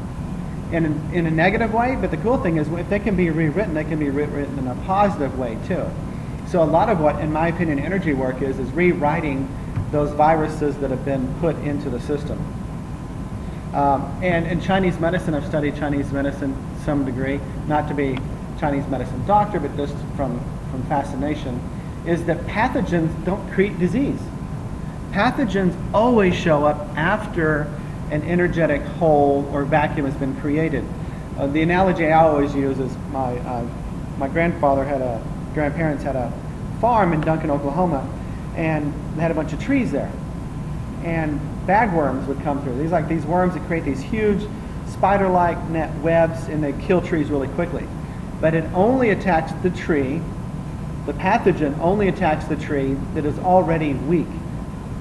In a negative way, but the cool thing is if they can be rewritten, they can be rewritten in a positive way too. So a lot of what, in my opinion, energy work is rewriting those viruses that have been put into the system. And in Chinese medicine, I've studied Chinese medicine to some degree, not to be a Chinese medicine doctor, but just from fascination, is that pathogens don't create disease. Pathogens always show up after an energetic hole or vacuum has been created. The analogy I always use is my grandparents had a farm in Duncan, Oklahoma, and they had a bunch of trees there. And bagworms would come through. These worms that create these huge spider-like net webs, and they kill trees really quickly. But it only attacks the tree. The pathogen only attacks the tree that is already weak.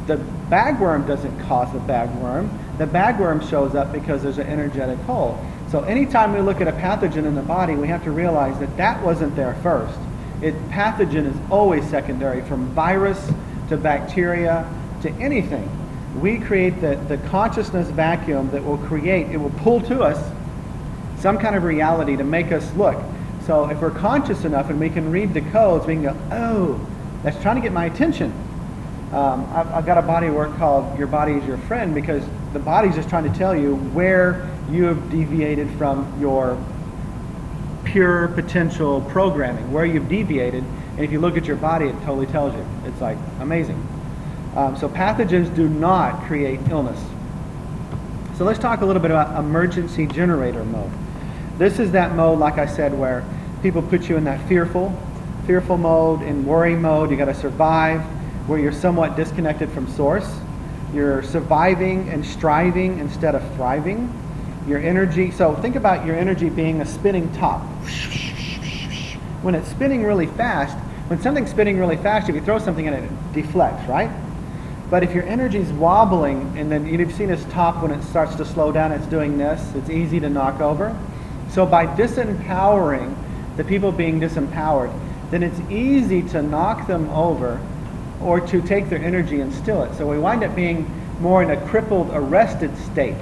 The bagworm doesn't cause the bagworm. The bagworm shows up because there's an energetic hole. So anytime we look at a pathogen in the body, we have to realize that that wasn't there first. Pathogen is always secondary, from virus to bacteria to anything. We create the consciousness vacuum that will it will pull to us some kind of reality to make us look. So if we're conscious enough and we can read the codes, we can go, oh, that's trying to get my attention. I've got a body work called Your Body is Your Friend, because the body's just trying to tell you where you have deviated from your pure potential programming, where you've deviated. And if you look at your body, it totally tells you. It's like amazing. So pathogens do not create illness. So let's talk a little bit about emergency generator mode. This is that mode, like I said, where people put you in that fearful mode, in worry mode. You got to survive, where you're somewhat disconnected from source. You're surviving and striving instead of thriving. Your energy, so think about your energy being a spinning top. When it's spinning really fast, when something's spinning really fast, if you throw something in it, it deflects, right? But if your energy's wobbling, and then you've seen this top when it starts to slow down, it's doing this, it's easy to knock over. So by disempowering the people being disempowered, then it's easy to knock them over or to take their energy and still it. So we wind up being more in a crippled, arrested state,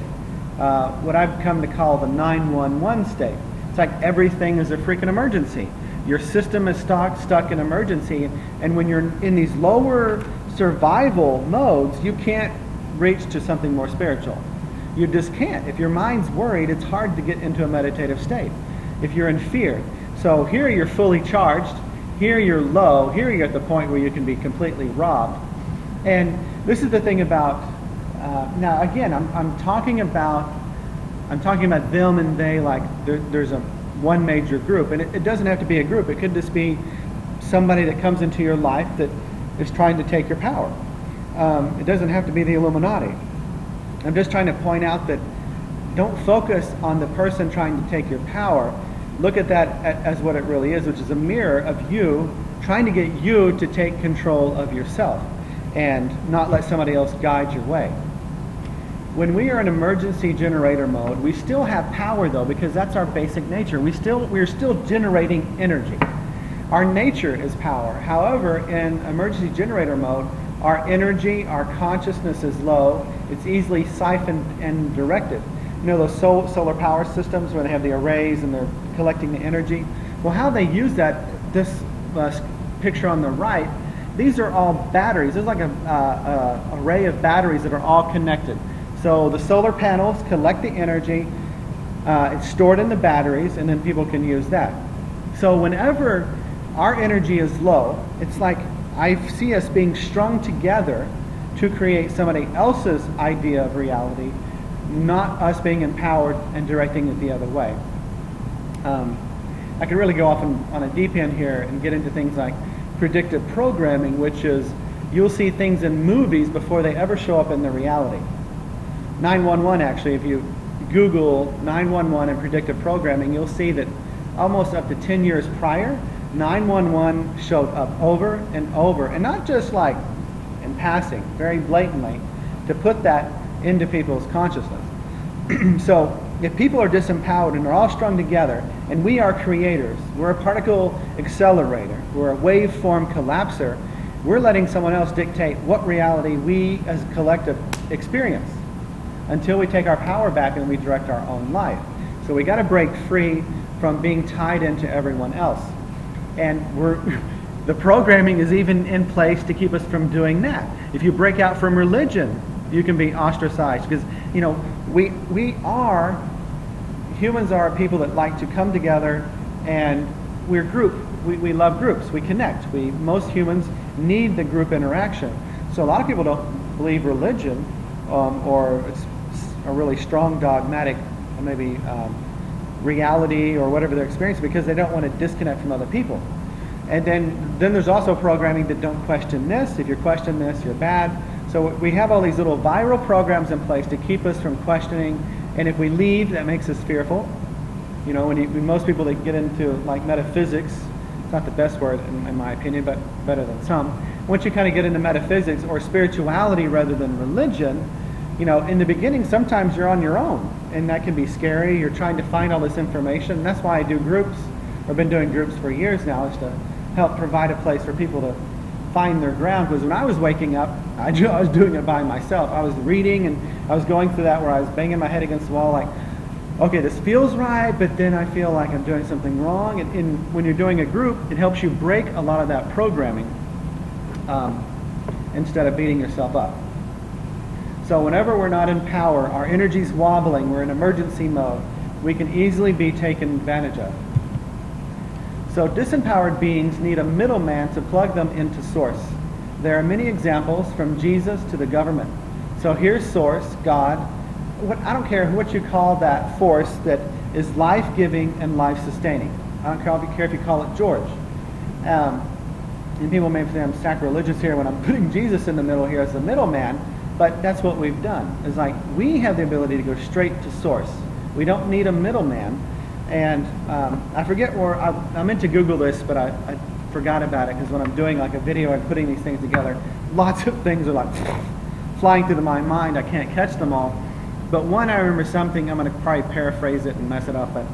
what I've come to call the 911 state. It's like everything is a freaking emergency. Your system is stuck in emergency, and when you're in these lower survival modes, you can't reach to something more spiritual. You just can't. If your mind's worried, it's hard to get into a meditative state. If you're in fear. So here you're fully charged, here you're low, here you're at the point where you can be completely robbed. And this is the thing about, now again, I'm talking about them and they, like there's one major group, and it doesn't have to be a group. It could just be somebody that comes into your life that is trying to take your power. It doesn't have to be the Illuminati. I'm just trying to point out that don't focus on the person trying to take your power. Look at that as what it really is, which is a mirror of you trying to get you to take control of yourself and not let somebody else guide your way. When we are in emergency generator mode, we still have power though, because that's our basic nature. We're still generating energy. Our nature is power. However, in emergency generator mode, our energy, our consciousness is low. It's easily siphoned and directed. You know those solar power systems where they have the arrays and they're collecting the energy? Well, how they use that, this picture on the right, these are all batteries. There's like a array of batteries that are all connected. So the solar panels collect the energy, it's stored in the batteries, and then people can use that. So whenever our energy is low, it's like I see us being strung together to create somebody else's idea of reality, not us being empowered and directing it the other way. I could really go off on a deep end here and get into things like predictive programming, which is you'll see things in movies before they ever show up in the reality. 911, actually, if you Google 911 and predictive programming, you'll see that almost up to 10 years prior, 911 showed up over and over, and not just like in passing, very blatantly, to put that into people's consciousness. So if people are disempowered and they're all strung together, and we are creators, we're a particle accelerator, we're a waveform collapser, we're letting someone else dictate what reality we as a collective experience until we take our power back and we direct our own life. So we got to break free from being tied into everyone else. And the programming is even in place to keep us from doing that. If you break out from religion, you can be ostracized, because you know humans are people that like to come together, and we're group. We love groups. We connect. Most humans need the group interaction. So a lot of people don't believe religion, or it's a really strong dogmatic, maybe reality or whatever they're experiencing, because they don't want to disconnect from other people. And then there's also programming that don't question this. If you question this, you're bad. So we have all these little viral programs in place to keep us from questioning. And if we leave, that makes us fearful. You know, when most people that get into like metaphysics, it's not the best word in my opinion, but better than some. Once you kind of get into metaphysics or spirituality rather than religion, you know, in the beginning, sometimes you're on your own, and that can be scary. You're trying to find all this information. That's why I do groups. I've been doing groups for years now, is to help provide a place for people to find their ground. Because when I was waking up, I was doing it by myself. I was reading, and I was going through that where I was banging my head against the wall like, okay, this feels right, but then I feel like I'm doing something wrong. And when you're doing a group, it helps you break a lot of that programming instead of beating yourself up. So whenever we're not in power, our energy's wobbling, we're in emergency mode, we can easily be taken advantage of. So disempowered beings need a middleman to plug them into source. There are many examples from Jesus to the government. So here's source, God. I don't care what you call that force that is life-giving and life-sustaining. I don't care if you call it George. And people may say I'm sacrilegious here when I'm putting Jesus in the middle here as the middleman, but that's what we've done. It's like we have the ability to go straight to source. We don't need a middleman. And I forget where, I meant to Google this, but I forgot about it, because when I'm doing like a video and putting these things together, lots of things are like, flying through my mind. I can't catch them all. But one, I remember something, I'm going to probably paraphrase it and mess it up, but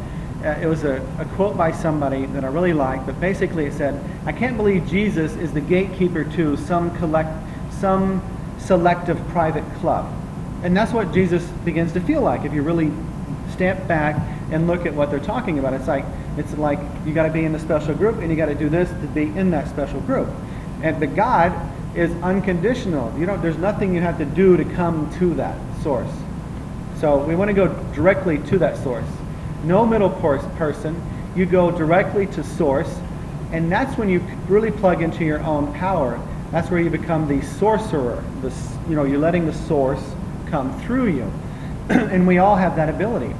it was a quote by somebody that I really liked, but basically it said, I can't believe Jesus is the gatekeeper to some selective private club. And that's what Jesus begins to feel like if you really step back and look at what they're talking about. It's like you got to be in the special group and you got to do this to be in that special group. And the God is unconditional. There's nothing you have to do to come to that source. So we want to go directly to that source. No middle person. You go directly to source, and that's when you really plug into your own power. That's where you become the sorcerer. You're letting the source come through you. And we all have that ability,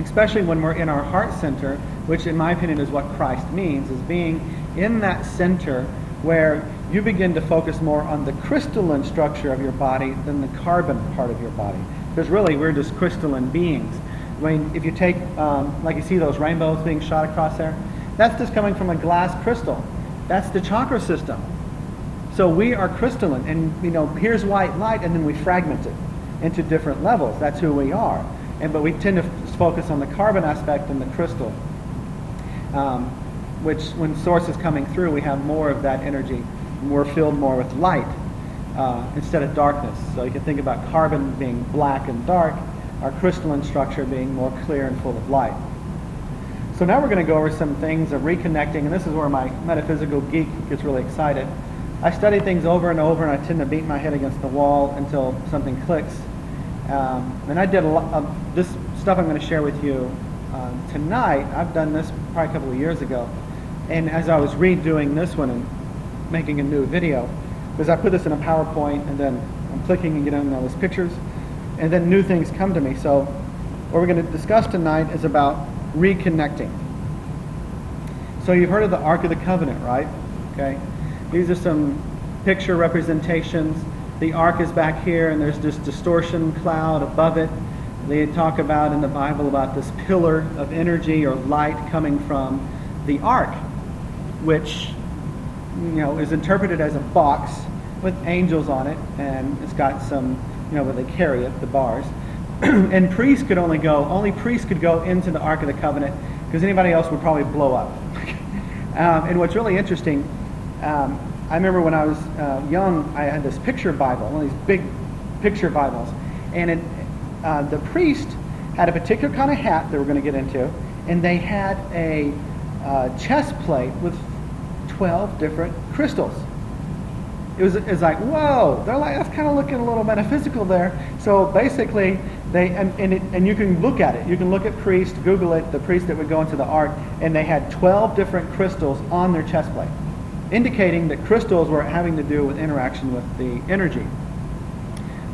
especially when we're in our heart center, which in my opinion is what Christ means, is being in that center where you begin to focus more on the crystalline structure of your body than the carbon part of your body. Because really, we're just crystalline beings. I mean, if you take, like you see those rainbows being shot across there, that's just coming from a glass crystal. That's the chakra system. So we are crystalline, and here's white light, and then we fragment it into different levels. That's who we are. But we tend to focus on the carbon aspect and the crystal, which when source is coming through, we have more of that energy. We're filled more with light instead of darkness. So you can think about carbon being black and dark, our crystalline structure being more clear and full of light. So now we're going to go over some things of reconnecting, and this is where my metaphysical geek gets really excited. I study things over and over, and I tend to beat my head against the wall until something clicks. And I did a lot of this stuff I'm going to share with you tonight. I've done this probably a couple of years ago, and as I was redoing this one and making a new video, because I put this in a PowerPoint, and then I'm clicking and getting all those pictures, and then new things come to me. So what we're going to discuss tonight is about reconnecting. So you've heard of the Ark of the Covenant, right? Okay. These are some picture representations. The Ark is back here, and there's this distortion cloud above it. They talk about in the Bible about this pillar of energy or light coming from the Ark, which is interpreted as a box with angels on it, and it's got some, where they carry it, the bars. And only priests could go into the Ark of the Covenant, because anybody else would probably blow up. And what's really interesting, I remember when I was young, I had this picture Bible, one of these big picture Bibles, and the priest had a particular kind of hat they were going to get into, and they had a chest plate with 12 different crystals. It was like, whoa, they're like, that's kind of looking a little metaphysical there. So basically, and you can look at it. You can look at priests, Google it, the priest that would go into the Ark, and they had 12 different crystals on their chest plate, indicating that crystals were having to do with interaction with the energy.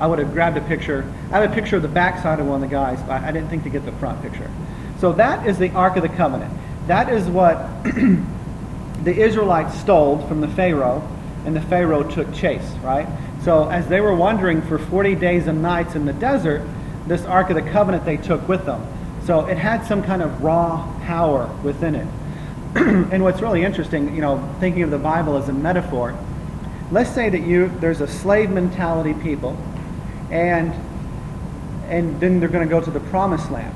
I would have grabbed a picture. I have a picture of the back side of one of the guys, but I didn't think to get the front picture. So that is the Ark of the Covenant. That is what the Israelites stole from the Pharaoh, and the Pharaoh took chase, right? So as they were wandering for 40 days and nights in the desert, this Ark of the Covenant they took with them. So it had some kind of raw power within it. And what's really interesting, thinking of the Bible as a metaphor, let's say that there's a slave mentality people, and then they're going to go to the promised land.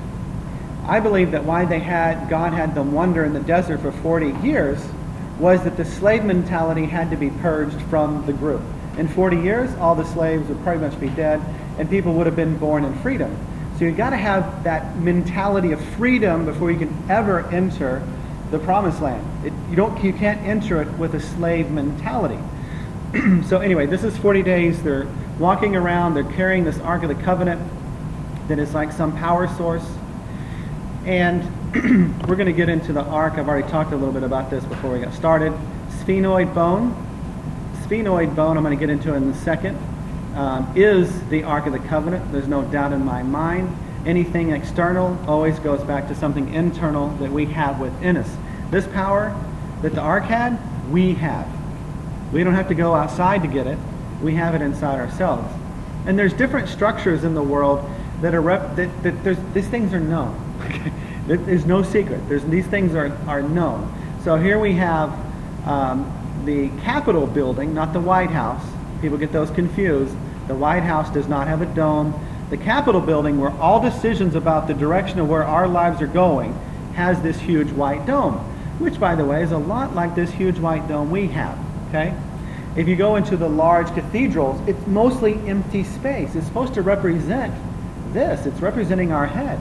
I believe that why God had them wander in the desert for 40 years was that the slave mentality had to be purged from the group. In 40 years, all the slaves would pretty much be dead, and people would have been born in freedom. So you've got to have that mentality of freedom before you can ever enter the promised land. You can't enter it with a slave mentality. So anyway, this is 40 days. They're walking around. They're carrying this Ark of the Covenant that is like some power source. And we're going to get into the Ark. I've already talked a little bit about this before we got started. Sphenoid Bone. Sphenoid Bone, I'm going to get into in a second, is the Ark of the Covenant. There's no doubt in my mind. Anything external always goes back to something internal that we have within us. This power that the Ark had, we have. We don't have to go outside to get it. We have it inside ourselves. And there's different structures in the world that are these things are known. There's no secret. These things are known. So here we have the Capitol building, not the White House. People get those confused. The White House does not have a dome. The Capitol building, where all decisions about the direction of where our lives are going, has this huge white dome, which, by the way, is a lot like this huge white dome we have, okay? If you go into the large cathedrals, it's mostly empty space. It's supposed to represent this. It's representing our head.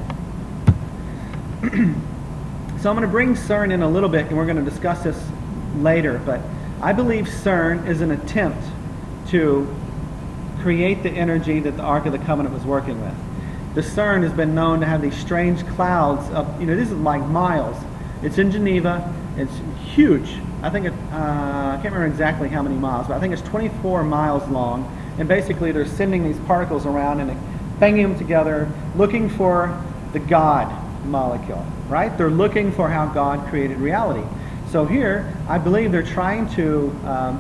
So I'm going to bring CERN in a little bit, and we're going to discuss this later, but I believe CERN is an attempt to create the energy that the Ark of the Covenant was working with. The CERN has been known to have these strange clouds of, this is like miles. It's in Geneva. It's huge. I think I can't remember exactly how many miles, but I think it's 24 miles long. And basically they're sending these particles around and banging them together, looking for the God molecule, right? They're looking for how God created reality. So here, I believe they're trying to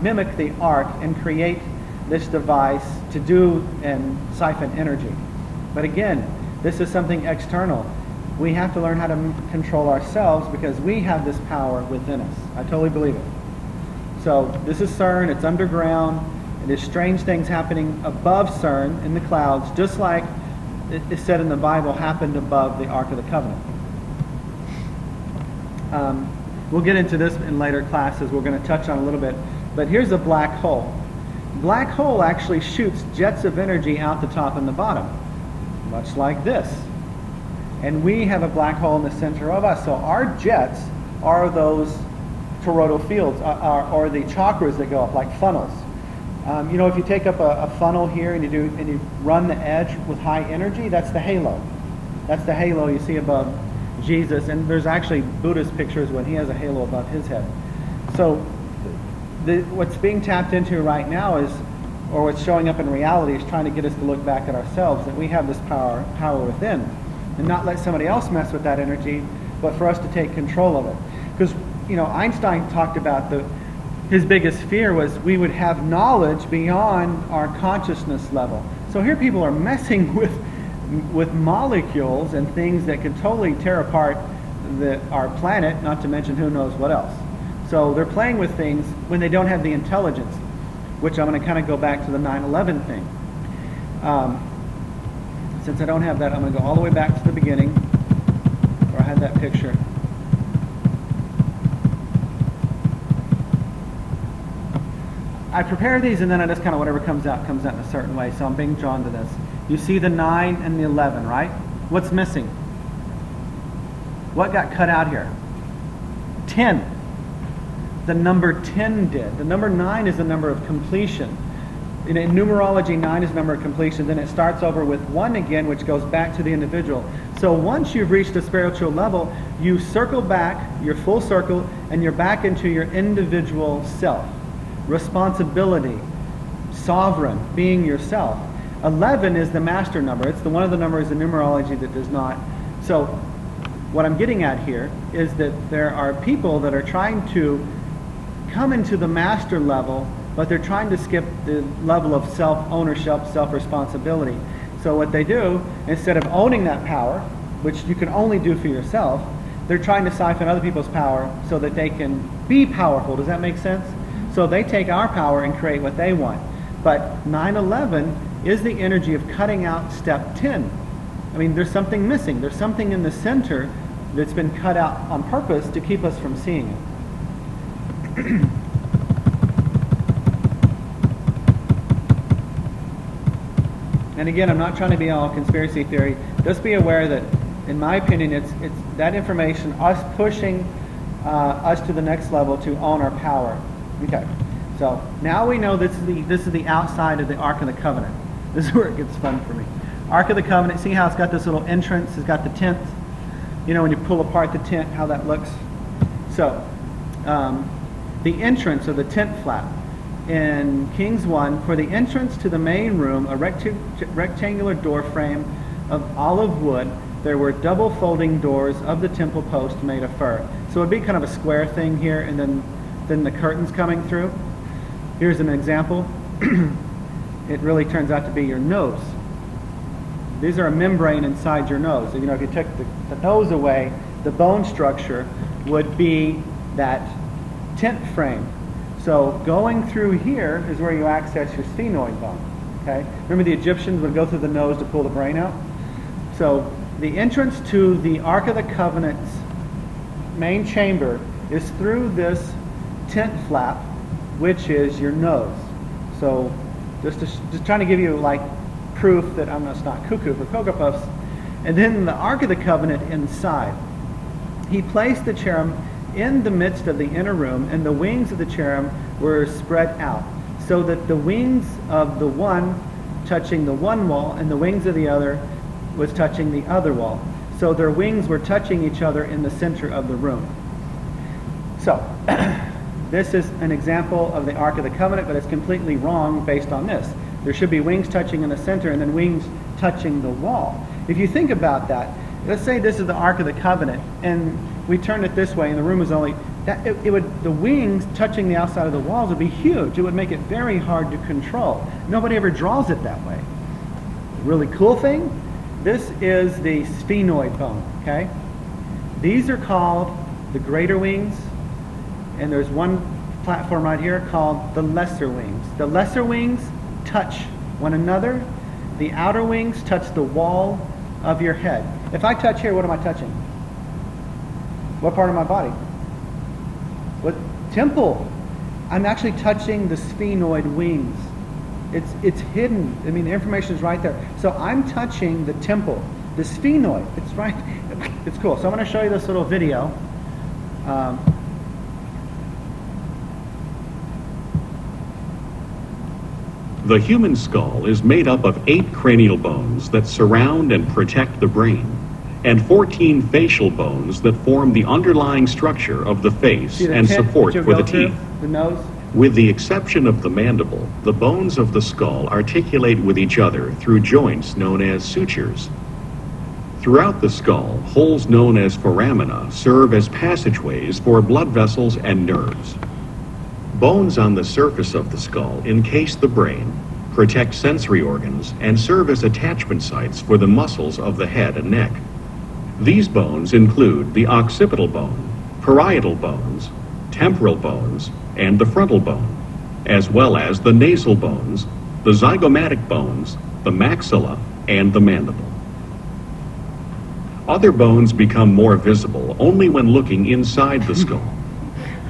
mimic the Ark and create this device to do and siphon energy. But again, this is something external. We have to learn how to control ourselves because we have this power within us. I totally believe it. So this is CERN. It's underground. And there's strange things happening above CERN in the clouds, just like it is said in the Bible happened above the Ark of the Covenant. We'll get into this in later classes. We're going to touch on a little bit. But here's a black hole. Black hole actually shoots jets of energy out the top and the bottom, much like this. And we have a black hole in the center of us. So our jets are those toroidal fields, or the chakras that go up like funnels. If you take up a funnel here and you run the edge with high energy, that's the halo. That's the halo you see above Jesus. And there's actually Buddhist pictures when he has a halo above his head. So what's being tapped into right now is, or what's showing up in reality, is trying to get us to look back at ourselves, that we have this power within, and not let somebody else mess with that energy, but for us to take control of it. Because Einstein talked about his biggest fear was we would have knowledge beyond our consciousness level. So here people are messing with molecules and things that could totally tear apart our planet, not to mention who knows what else. So they're playing with things when they don't have the intelligence, which I'm going to kind of go back to the 9/11 thing. Since I don't have that, I'm going to go all the way back to the beginning, where I had that picture. I prepare these, and then I just kind of whatever comes out in a certain way. So I'm being drawn to this. You see the 9 and the 11, right? What's missing? What got cut out here? 10. The number 10 did. The number 9 is the number of completion. In numerology, 9 is the number of completion. Then it starts over with 1 again, which goes back to the individual. So once you've reached a spiritual level, you circle back, you're full circle, and you're back into your individual self. Responsibility, sovereign, being yourself. 11 is the master number. It's one of the numbers in numerology that does not. So what I'm getting at here is that there are people that are trying to come into the master level, but they're trying to skip the level of self-ownership, self-responsibility. So what they do, instead of owning that power, which you can only do for yourself, they're trying to siphon other people's power so that they can be powerful. Does that make sense? So they take our power and create what they want. But 9/11 is the energy of cutting out step 10. I mean, there's something missing. There's something in the center that's been cut out on purpose to keep us from seeing it. And again, I'm not trying to be all conspiracy theory. Just be aware that, in my opinion, it's that information, us pushing us to the next level to own our power. Okay, so now we know this is the outside of the Ark of the Covenant. This is where it gets fun for me. Ark of the Covenant. See how it's got this little entrance? It's got the tent. When you pull apart the tent, how that looks. So, the entrance of the tent flap. In Kings 1, for the entrance to the main room, a rectangular door frame of olive wood, there were double folding doors of the temple post made of fir. So it would be kind of a square thing here, and then the curtains coming through. Here's an example. It really turns out to be your nose. These are a membrane inside your nose. If you took the nose away, the bone structure would be that tent frame. So going through here is where you access your sphenoid bone. Okay? Remember the Egyptians would go through the nose to pull the brain out? So the entrance to the Ark of the Covenant's main chamber is through this tent flap, which is your nose. So just trying to give you like proof that I'm just not cuckoo for Cocoa Puffs. And then the Ark of the Covenant inside. He placed the cherub in the midst of the inner room, and the wings of the cherub were spread out, so that the wings of the one touching the one wall and the wings of the other was touching the other wall. So their wings were touching each other in the center of the room. So this is an example of the Ark of the Covenant, but it's completely wrong based on this. There should be wings touching in the center and then wings touching the wall. If you think about that, let's say this is the Ark of the Covenant, and we turned it this way, and the room was only that. The wings touching the outside of the walls would be huge. It would make it very hard to control. Nobody ever draws it that way. The really cool thing, this is the sphenoid bone. Okay, these are called the greater wings, and there's one platform right here called the lesser wings. The lesser wings touch one another. The outer wings touch the wall of your head. If I touch here, what am I touching? What part of my body? What temple? I'm actually touching the sphenoid wings. It's hidden. I mean, the information is right there. So I'm touching the temple, the sphenoid. It's right. It's cool. So I'm going to show you this little video. The human skull is made up of 8 cranial bones that surround and protect the brain, and 14 facial bones that form the underlying structure of the face and support for the teeth. The nose. With the exception of the mandible, the bones of the skull articulate with each other through joints known as sutures. Throughout the skull, holes known as foramina serve as passageways for blood vessels and nerves. Bones on the surface of the skull encase the brain, protect sensory organs, and serve as attachment sites for the muscles of the head and neck. These bones include the occipital bone, parietal bones, temporal bones, and the frontal bone, as well as the nasal bones, the zygomatic bones, the maxilla, and the mandible. Other bones become more visible only when looking inside the skull.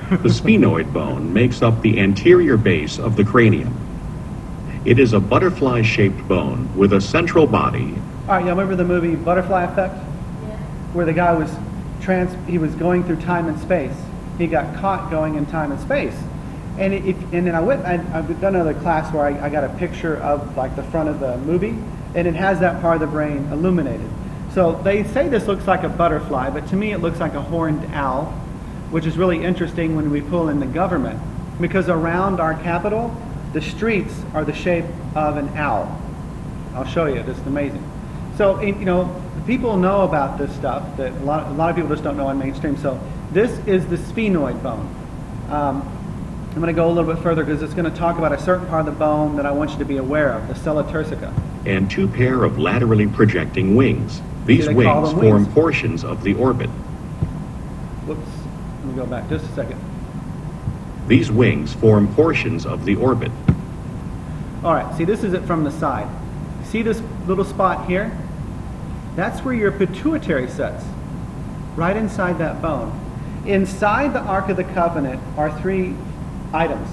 The sphenoid bone makes up the anterior base of the cranium. It is a butterfly-shaped bone with a central body. All right, y'all remember the movie Butterfly Effect? Yeah. Where the guy was he was going through time and space. He got caught going in time and space. And then I've done another class where I got a picture of like the front of the movie, and it has that part of the brain illuminated. So they say this looks like a butterfly, but to me it looks like a horned owl, which is really interesting when we pull in the government, because around our capital, the streets are the shape of an owl. I'll show you. It's amazing. So, people know about this stuff that a lot of people just don't know on mainstream. So this is the sphenoid bone. I'm going to go a little bit further because it's going to talk about a certain part of the bone that I want you to be aware of, the sella turcica. And 2 pair of laterally projecting wings. These wings form portions of the orbit. Whoops. Let me go back just a second. These wings form portions of the orbit. All right, see, this is it from the side. See this little spot here? That's where your pituitary sits, right inside that bone. Inside the Ark of the Covenant are 3 items.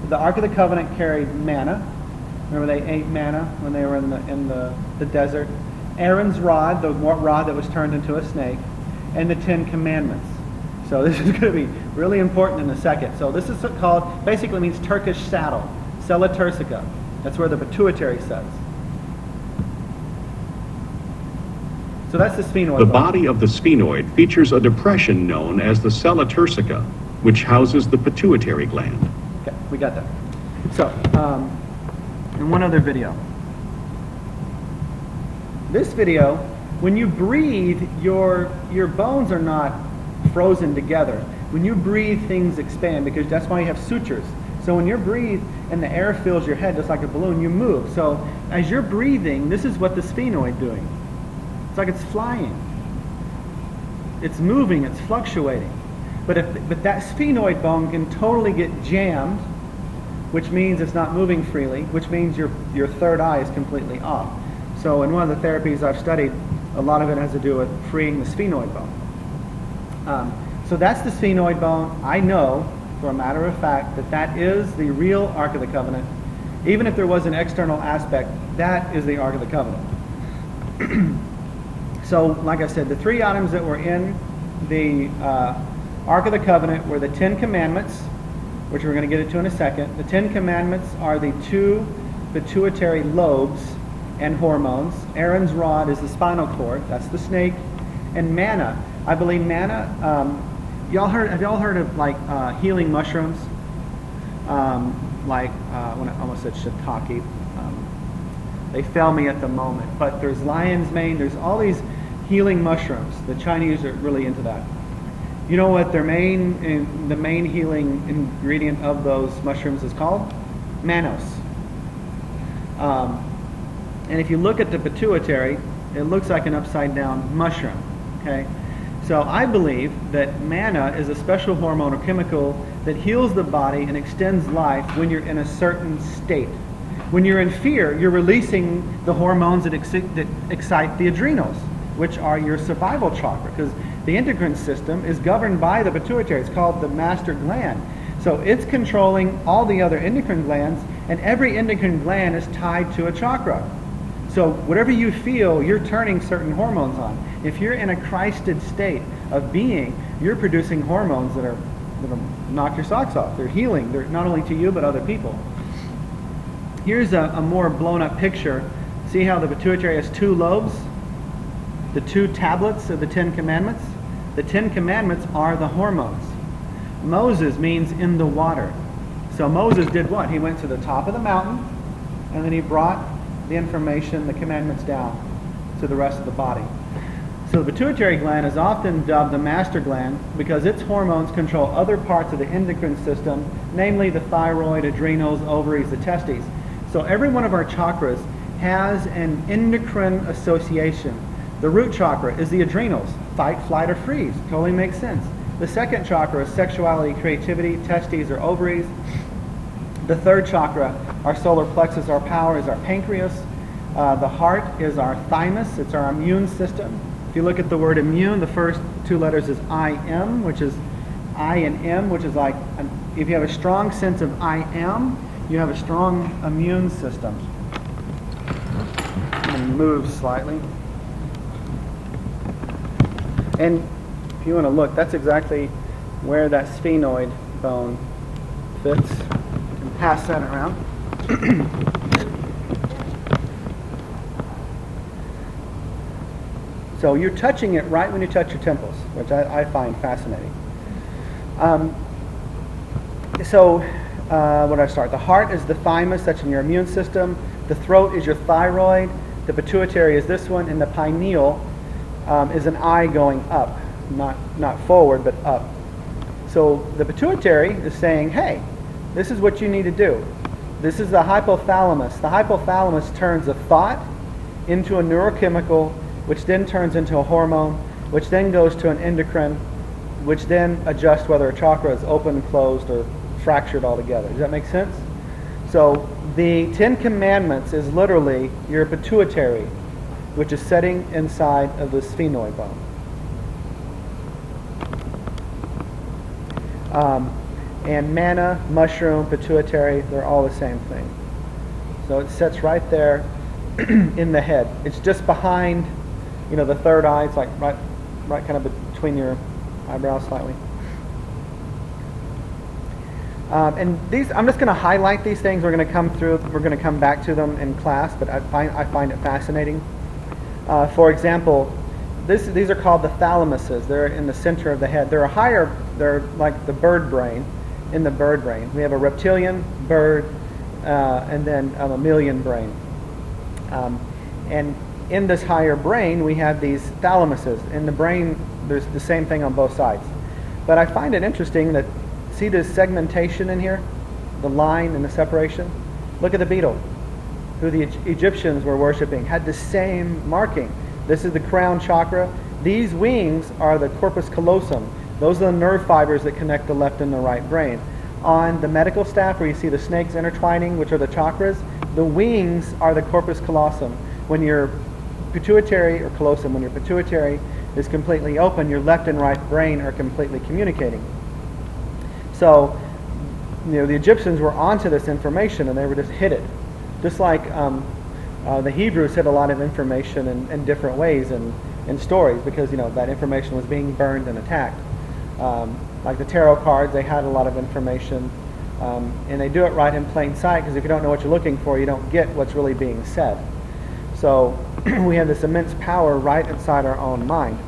The Ark of the Covenant carried manna. Remember they ate manna when they were in the desert. Aaron's rod, the rod that was turned into a snake, and the 10 Commandments. So this is going to be really important in a second. So this is called, basically means Turkish saddle, sella turcica. That's where the pituitary sits. So that's the sphenoid. The body of the sphenoid features a depression known as the sella turcica, which houses the pituitary gland. Okay, we got that. So, and one other video. This video, when you breathe, your bones are not frozen together. When you breathe, things expand, because that's why you have sutures. So when you breathe and the air fills your head just like a balloon, you move. So as you're breathing, this is what the sphenoid doing. It's like it's flying. It's moving, it's fluctuating. But that sphenoid bone can totally get jammed which means it's not moving freely, which means your third eye is completely off. So in one of the therapies I've studied, a lot of it has to do with freeing the sphenoid bone. So that's the sphenoid bone. I know, for a matter of fact, that is the real Ark of the Covenant. Even if there was an external aspect, that is the Ark of the Covenant. So, like I said, the three items that were in the Ark of the Covenant were the 10 Commandments, which we're going to get into in a second. The 10 Commandments are the 2 pituitary lobes and hormones. Aaron's rod is the spinal cord, that's the snake. And manna, I believe manna, have y'all heard of like healing mushrooms? When I almost said shiitake. They fail me at the moment. But there's lion's mane, there's all these healing mushrooms. The Chinese are really into that. You know what the main healing ingredient of those mushrooms is called? Mannose. And if you look at the pituitary, it looks like an upside down mushroom. Okay? So I believe that manna is a special hormone or chemical that heals the body and extends life when you're in a certain state. When you're in fear, you're releasing the hormones that excite the adrenals, which are your survival chakra, because the endocrine system is governed by the pituitary. It's called the master gland. So it's controlling all the other endocrine glands, and every endocrine gland is tied to a chakra. So whatever you feel, you're turning certain hormones on. If you're in a Christed state of being, you're producing hormones that'll knock your socks off. They're healing. They're not only to you, but other people. Here's a more blown up picture. See how the pituitary has 2 lobes? The 2 tablets of the 10 Commandments? The 10 Commandments are the hormones. Moses means in the water. So Moses did what? He went to the top of the mountain, and then he brought the information, the commandments down to the rest of the body. So the pituitary gland is often dubbed the master gland because its hormones control other parts of the endocrine system, namely the thyroid, adrenals, ovaries, the testes. So every one of our chakras has an endocrine association. The root chakra is the adrenals, fight, flight, or freeze. Totally makes sense. The second chakra is sexuality, creativity, testes, or ovaries. The third chakra, our solar plexus, our power, is our pancreas. The heart is our thymus. It's our immune system. If you look at the word immune, the first 2 letters is I-M, which is I and M, which is like, if you have a strong sense of I am, you have a strong immune system. I'm going to move slightly. And if you want to look, that's exactly where that sphenoid bone fits. Pass that around. So you're touching it right when you touch your temples, which I find fascinating. Where do I start? The heart is the thymus, that's in your immune system. The throat is your thyroid. The pituitary is this one, and the pineal is an eye going up, not forward, but up. So the pituitary is saying, hey, this is what you need to do. This is the hypothalamus. The hypothalamus turns a thought into a neurochemical, which then turns into a hormone, which then goes to an endocrine, which then adjusts whether a chakra is open, closed, or fractured altogether. Does that make sense? So the 10 Commandments is literally your pituitary, which is sitting inside of the sphenoid bone. And manna, mushroom, pituitary, they're all the same thing. So it sits right there in the head. It's just behind, the third eye. It's like right kind of between your eyebrows slightly. And these, I'm just going to highlight these things. We're going to come back to them in class, but I find it fascinating. For example, these are called the thalamuses. They're in the center of the head. They're like the bird brain. In the bird brain, we have a reptilian, bird, and then a mammalian brain. And in this higher brain, we have these thalamuses. In the brain, there's the same thing on both sides. But I find it interesting that, see this segmentation in here? The line and the separation? Look at the beetle, who the Egyptians were worshipping, had the same marking. This is the crown chakra. These wings are the corpus callosum. Those are the nerve fibers that connect the left and the right brain. on the medical staff where you see the snakes intertwining, which are the chakras, the wings are the corpus callosum. When your pituitary, or callosum, when your pituitary is completely open, your left and right brain are completely communicating. So, the Egyptians were onto this information and they were just hid it. Just like the Hebrews hid a lot of information in different ways in stories, because that information was being burned and attacked. Like the tarot cards, they had a lot of information, and they do it right in plain sight, because if you don't know what you're looking for, you don't get what's really being said. So we have this immense power right inside our own mind.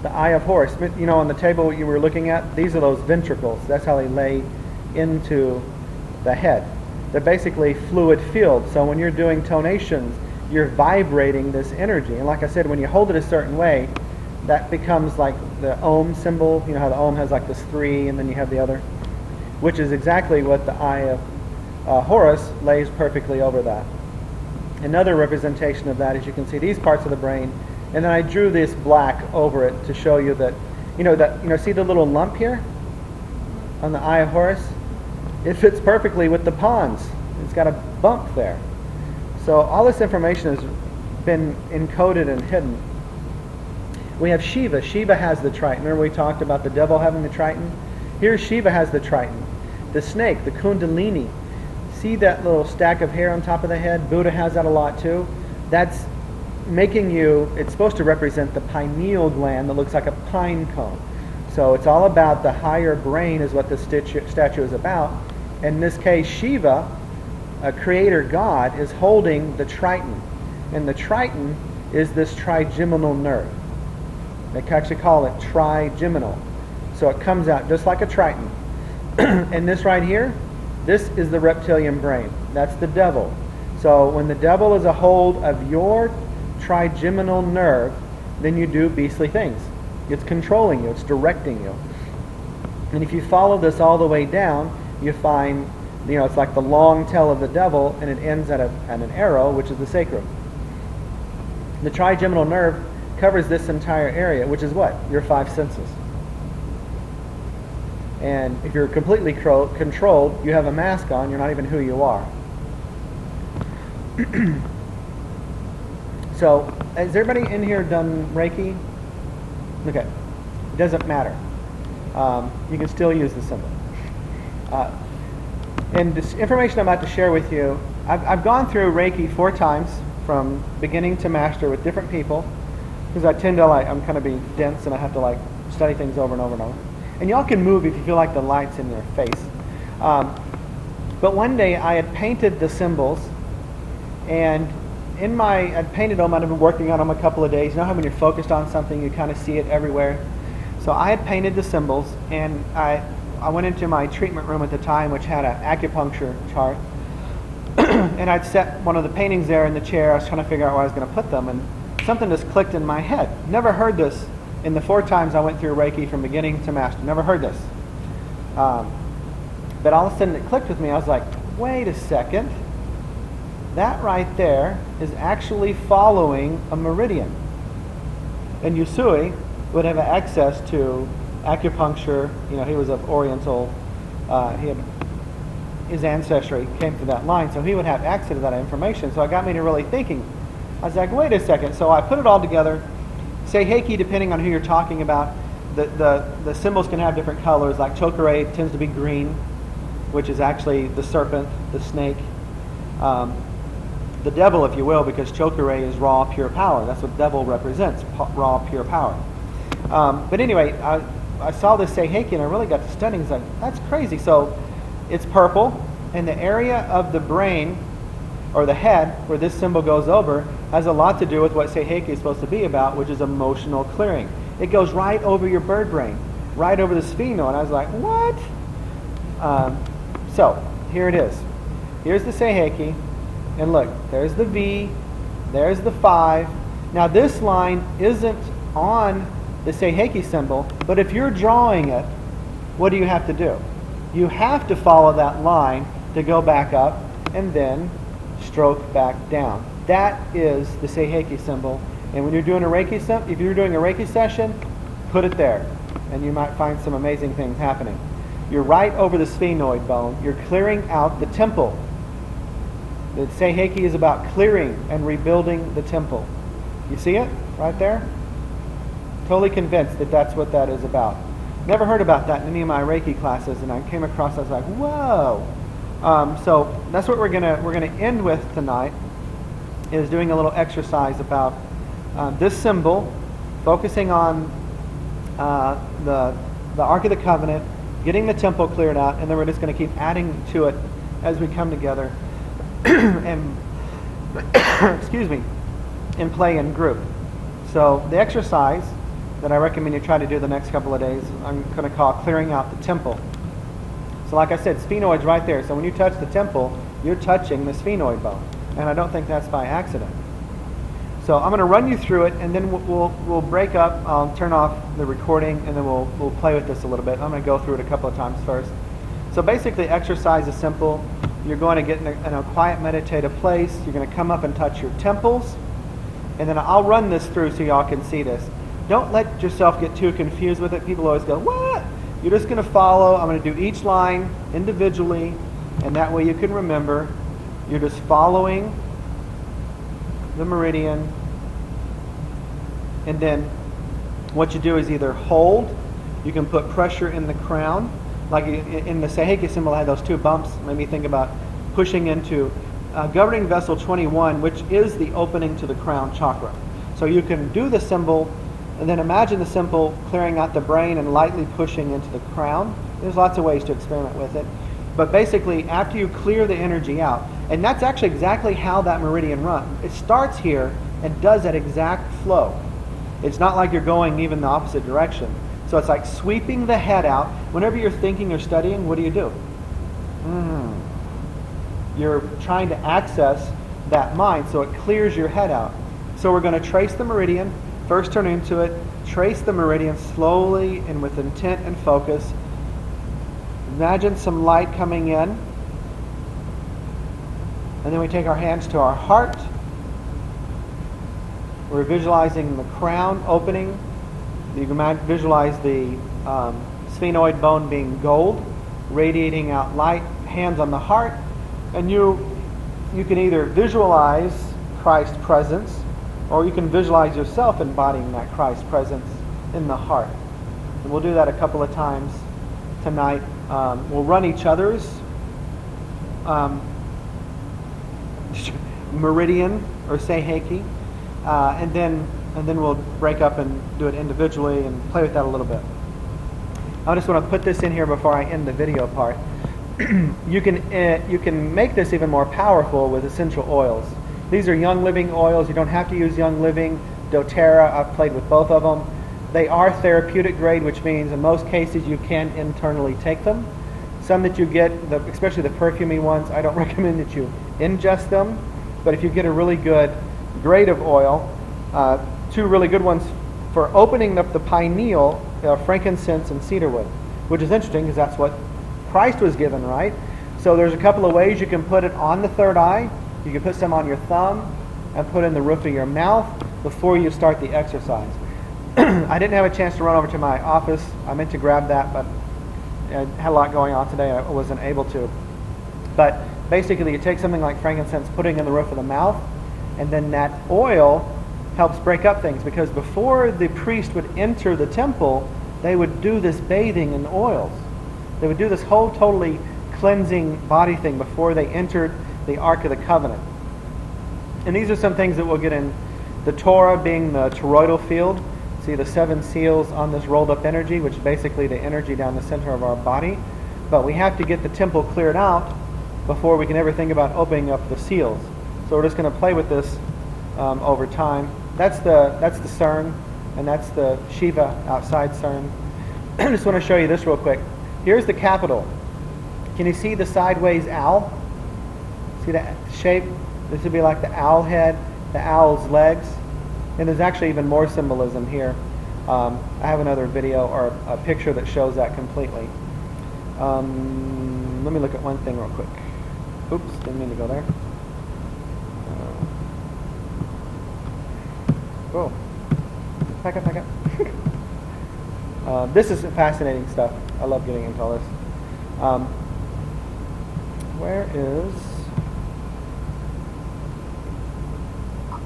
The eye of Horus, on the table you were looking at, these are those ventricles. That's how they lay into the head. They're basically fluid fields. So when you're doing tonations, you're vibrating this energy. And like I said, when you hold it a certain way, that becomes like the Om symbol. You know how the Om has like this 3 and then you have the other, which is exactly what the eye of Horus lays perfectly over that. Another representation of that is you can see these parts of the brain, and then I drew this black over it to show you that, see the little lump here on the eye of Horus? It fits perfectly with the pons. It's got a bump there. So all this information has been encoded and hidden. We have Shiva. Shiva has the Triton. Remember we talked about the devil having the Triton? Here Shiva has the Triton. The snake, the Kundalini. See that little stack of hair on top of the head? Buddha has that a lot too. That's making you, it's supposed to represent the pineal gland that looks like a pine cone. So it's all about the higher brain is what the statue is about. In this case, Shiva, a creator god, is holding the Triton. And the Triton is this trigeminal nerve. They actually call it trigeminal. So it comes out just like a Triton. And this right here, this is the reptilian brain. That's the devil. So when the devil is a hold of your trigeminal nerve, then you do beastly things. It's controlling you. It's directing you. And if you follow this all the way down, you find, it's like the long tail of the devil, and it ends at an arrow, which is the sacrum. The trigeminal nerve covers this entire area, which is what? Your 5 senses. And if you're completely controlled, you have a mask on, you're not even who you are. So, has everybody in here done Reiki? Okay. It doesn't matter. You can still use the symbol. And this information I'm about to share with you, I've gone through Reiki 4 times, from beginning to master, with different people, because I tend to I'm kind of being dense and I have to study things over and over and over. And y'all can move if you feel like the light's in your face. But one day I had painted the symbols, and I'd painted them, I'd been working on them a couple of days. You know how when you're focused on something, you kind of see it everywhere? So I had painted the symbols, and I went into my treatment room at the time, which had an acupuncture chart. And I'd set one of the paintings there in the chair. I was trying to figure out where I was going to put them, and something just clicked in my head. Never heard this in the 4 times I went through Reiki from beginning to master. Never heard this. But all of a sudden it clicked with me. I was like, wait a second. That right there is actually following a meridian. And Usui would have access to acupuncture. He was of Oriental, his ancestry came through that line, so he would have access to that information. So it got me to really thinking. I was like, wait a second. So I put it all together. Seiheki, depending on who you're talking about, the symbols can have different colors. Like Chokure tends to be green, which is actually the serpent, the snake. The devil, if you will, because Chokure is raw, pure power. That's what devil represents, raw, pure power. But anyway, I saw this Seiheki and I really got to studying. It's like, that's crazy. So it's purple, and the area of the brain, or the head, where this symbol goes over, has a lot to do with what Seiheki is supposed to be about, which is emotional clearing. It goes right over your bird brain, right over the sphenoid. And I was like, what? So here it is. Here's the Seiheki. And look, there's the V, there's the 5. Now this line isn't on the Seiheki symbol, but if you're drawing it, what do you have to do? You have to follow that line to go back up and then stroke back down. That is the Seiheki symbol. And when you're doing if you're doing a Reiki session, put it there, and you might find some amazing things happening. You're right over the sphenoid bone. You're clearing out the temple. The Seiheki is about clearing and rebuilding the temple. You see it right there? Totally convinced that that's what that is about. Never heard about that in any of my Reiki classes, and I came across, I was like, whoa. So that's what we're gonna end with tonight, is doing a little exercise about this symbol, focusing on the Ark of the Covenant, getting the temple cleared out, and then we're just going to keep adding to it as we come together and excuse me, and play in group. So the exercise that I recommend you try to do the next couple of days, I'm going to call clearing out the temple. So like I said, sphenoid's right there. So when you touch the temple, you're touching the sphenoid bone. And I don't think that's by accident. So I'm going to run you through it, and then we'll break up. I'll turn off the recording, and then we'll play with this a little bit. I'm going to go through it a couple of times first. So basically, exercise is simple. You're going to get in a quiet meditative place. You're going to come up and touch your temples, and then I'll run this through so y'all can see this. Don't let yourself get too confused with it. People always go, what? You're just going to follow. I'm going to do each line individually, and that way you can remember. You're just following the meridian, and then what you do is either hold, you can put pressure in the crown, like in the Seiheki symbol I had those two bumps, made me think about pushing into governing vessel 21, which is the opening to the crown chakra. So you can do the symbol, and then imagine the symbol clearing out the brain and lightly pushing into the crown. There's lots of ways to experiment with it. But basically, after you clear the energy out, and that's actually exactly how that meridian runs. It starts here and does that exact flow. It's not like you're going even the opposite direction. So it's like sweeping the head out. Whenever you're thinking or studying, what do? You're trying to access that mind, so it clears your head out. So we're going to trace the meridian, first turn into it, trace the meridian slowly and with intent and focus. Imagine some light coming in. And then we take our hands to our heart. We're visualizing the crown opening. You can visualize the sphenoid bone being gold, radiating out light, hands on the heart. And you can either visualize Christ's presence, or you can visualize yourself embodying that Christ presence in the heart. And we'll do that a couple of times tonight. We'll run each other's meridian or Seiheki, and then we'll break up and do it individually and play with that a little bit. I just want to put this in here before I end the video part. You can make this even more powerful with essential oils. These are Young Living oils. You don't have to use Young Living. doTERRA, I've played with both of them. They are therapeutic grade, which means in most cases you can internally take them. Some that you get, especially the perfumey ones, I don't recommend that you ingest them. But if you get a really good grade of oil, two really good ones for opening up the pineal, frankincense and cedarwood, which is interesting because that's what Christ was given, right? So there's a couple of ways you can put it on the third eye. You can put some on your thumb and put in the roof of your mouth before you start the exercise. I didn't have a chance to run over to my office. I meant to grab that, but I had a lot going on today. I wasn't able to. But basically, you take something like frankincense, putting in the roof of the mouth, and then that oil helps break up things. Because before the priest would enter the temple, they would do this bathing in oils. They would do this whole totally cleansing body thing before they entered the Ark of the Covenant. And these are some things that we'll get in. The Torah being the toroidal field. See the 7 seals on this rolled up energy, which is basically the energy down the center of our body. But we have to get the temple cleared out before we can ever think about opening up the seals. So we're just going to play with this over time. That's the CERN, and that's the Shiva outside CERN. I just want to show you this real quick. Here's the capital. Can you see the sideways owl? See that shape? This would be like the owl head, the owl's legs. And there's actually even more symbolism here. I have another video or a picture that shows that completely. Let me look at one thing real quick. Oops, didn't mean to go there. Oh, back up. This is fascinating stuff. I love getting into all this. Where is...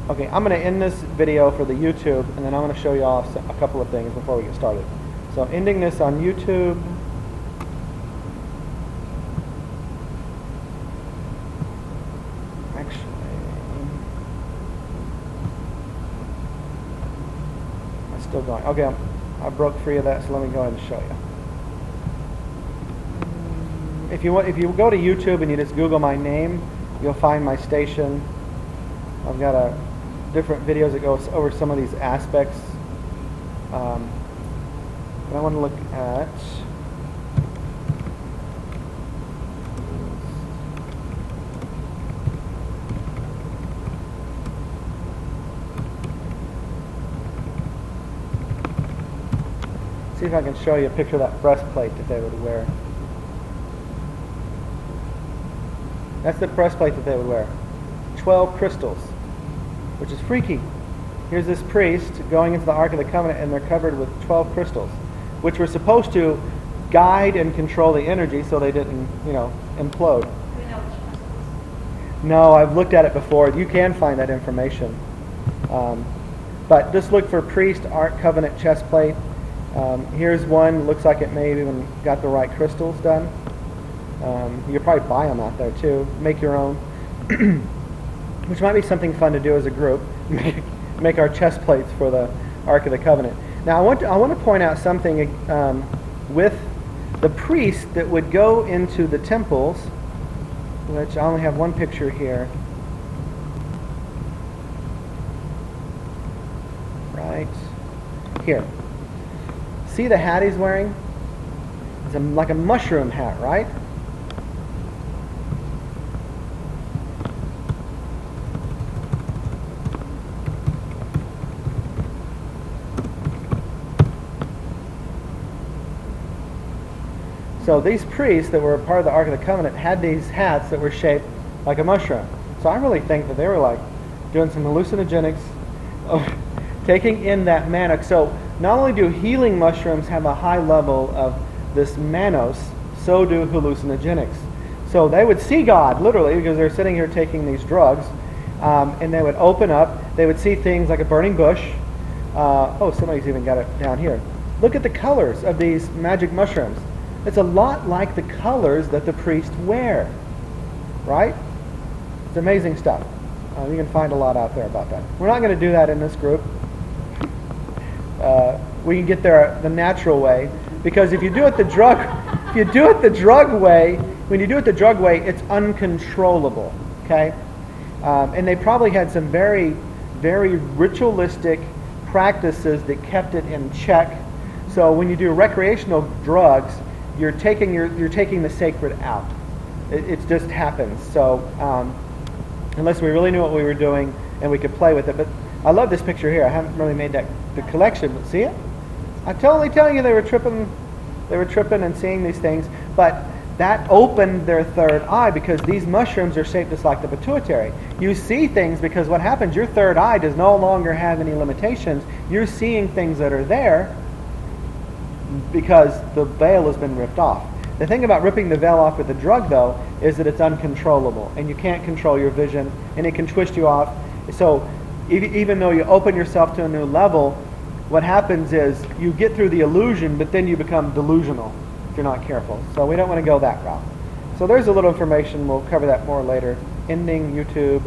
Okay, I'm going to end this video for the YouTube, and then I'm going to show you off a couple of things before we get started. So ending this on YouTube. Actually, I'm still going. Okay, I broke free of that, so let me go ahead and show you. If you go to YouTube and you just Google my name, you'll find my station. I've got different videos that go over some of these aspects. But I want to look at see if I can show you a picture of that breastplate that they would wear. That's the breastplate that they would wear. 12 crystals, which is freaky. Here's this priest going into the Ark of the Covenant, and they're covered with 12 crystals, which were supposed to guide and control the energy so they didn't, implode. No, I've looked at it before. You can find that information. But just look for priest, Ark Covenant chest plate. Here's one. Looks like it may have even got the right crystals done. You could probably buy them out there too. Make your own. Which might be something fun to do as a group. Make our chest plates for the Ark of the Covenant. Now I want to point out something with the priests that would go into the temples, which I only have one picture here. Right here. See the hat he's wearing? It's like a mushroom hat, right? So these priests that were a part of the Ark of the Covenant had these hats that were shaped like a mushroom. So I really think that they were like doing some hallucinogenics, taking in that mana. So not only do healing mushrooms have a high level of this manos, so do hallucinogenics. So they would see God, literally, because they're sitting here taking these drugs, and they would open up, they would see things like a burning bush. Somebody's even got it down here. Look at the colors of these magic mushrooms. It's a lot like the colors that the priests wear, right? It's amazing stuff. You can find a lot out there about that. We're not going to do that in this group. We can get there the natural way, because if you do it the drug way, when you do it the drug way, it's uncontrollable. Okay, and they probably had some very, very ritualistic practices that kept it in check. So when you do recreational drugs, you're taking the sacred out. It just happens. So unless we really knew what we were doing and we could play with it. But I love this picture here. I haven't really made the collection, but see it? I'm totally telling you they were tripping and seeing these things. But that opened their third eye, because these mushrooms are shaped just like the pituitary. You see things because what happens, your third eye does no longer have any limitations. You're seeing things that are there because the veil has been ripped off. The thing about ripping the veil off with the drug, though, is that it's uncontrollable, and you can't control your vision, and it can twist you off. So even though you open yourself to a new level, what happens is you get through the illusion, but then you become delusional if you're not careful. So we don't want to go that route. So there's a little information. We'll cover that more later. Ending YouTube.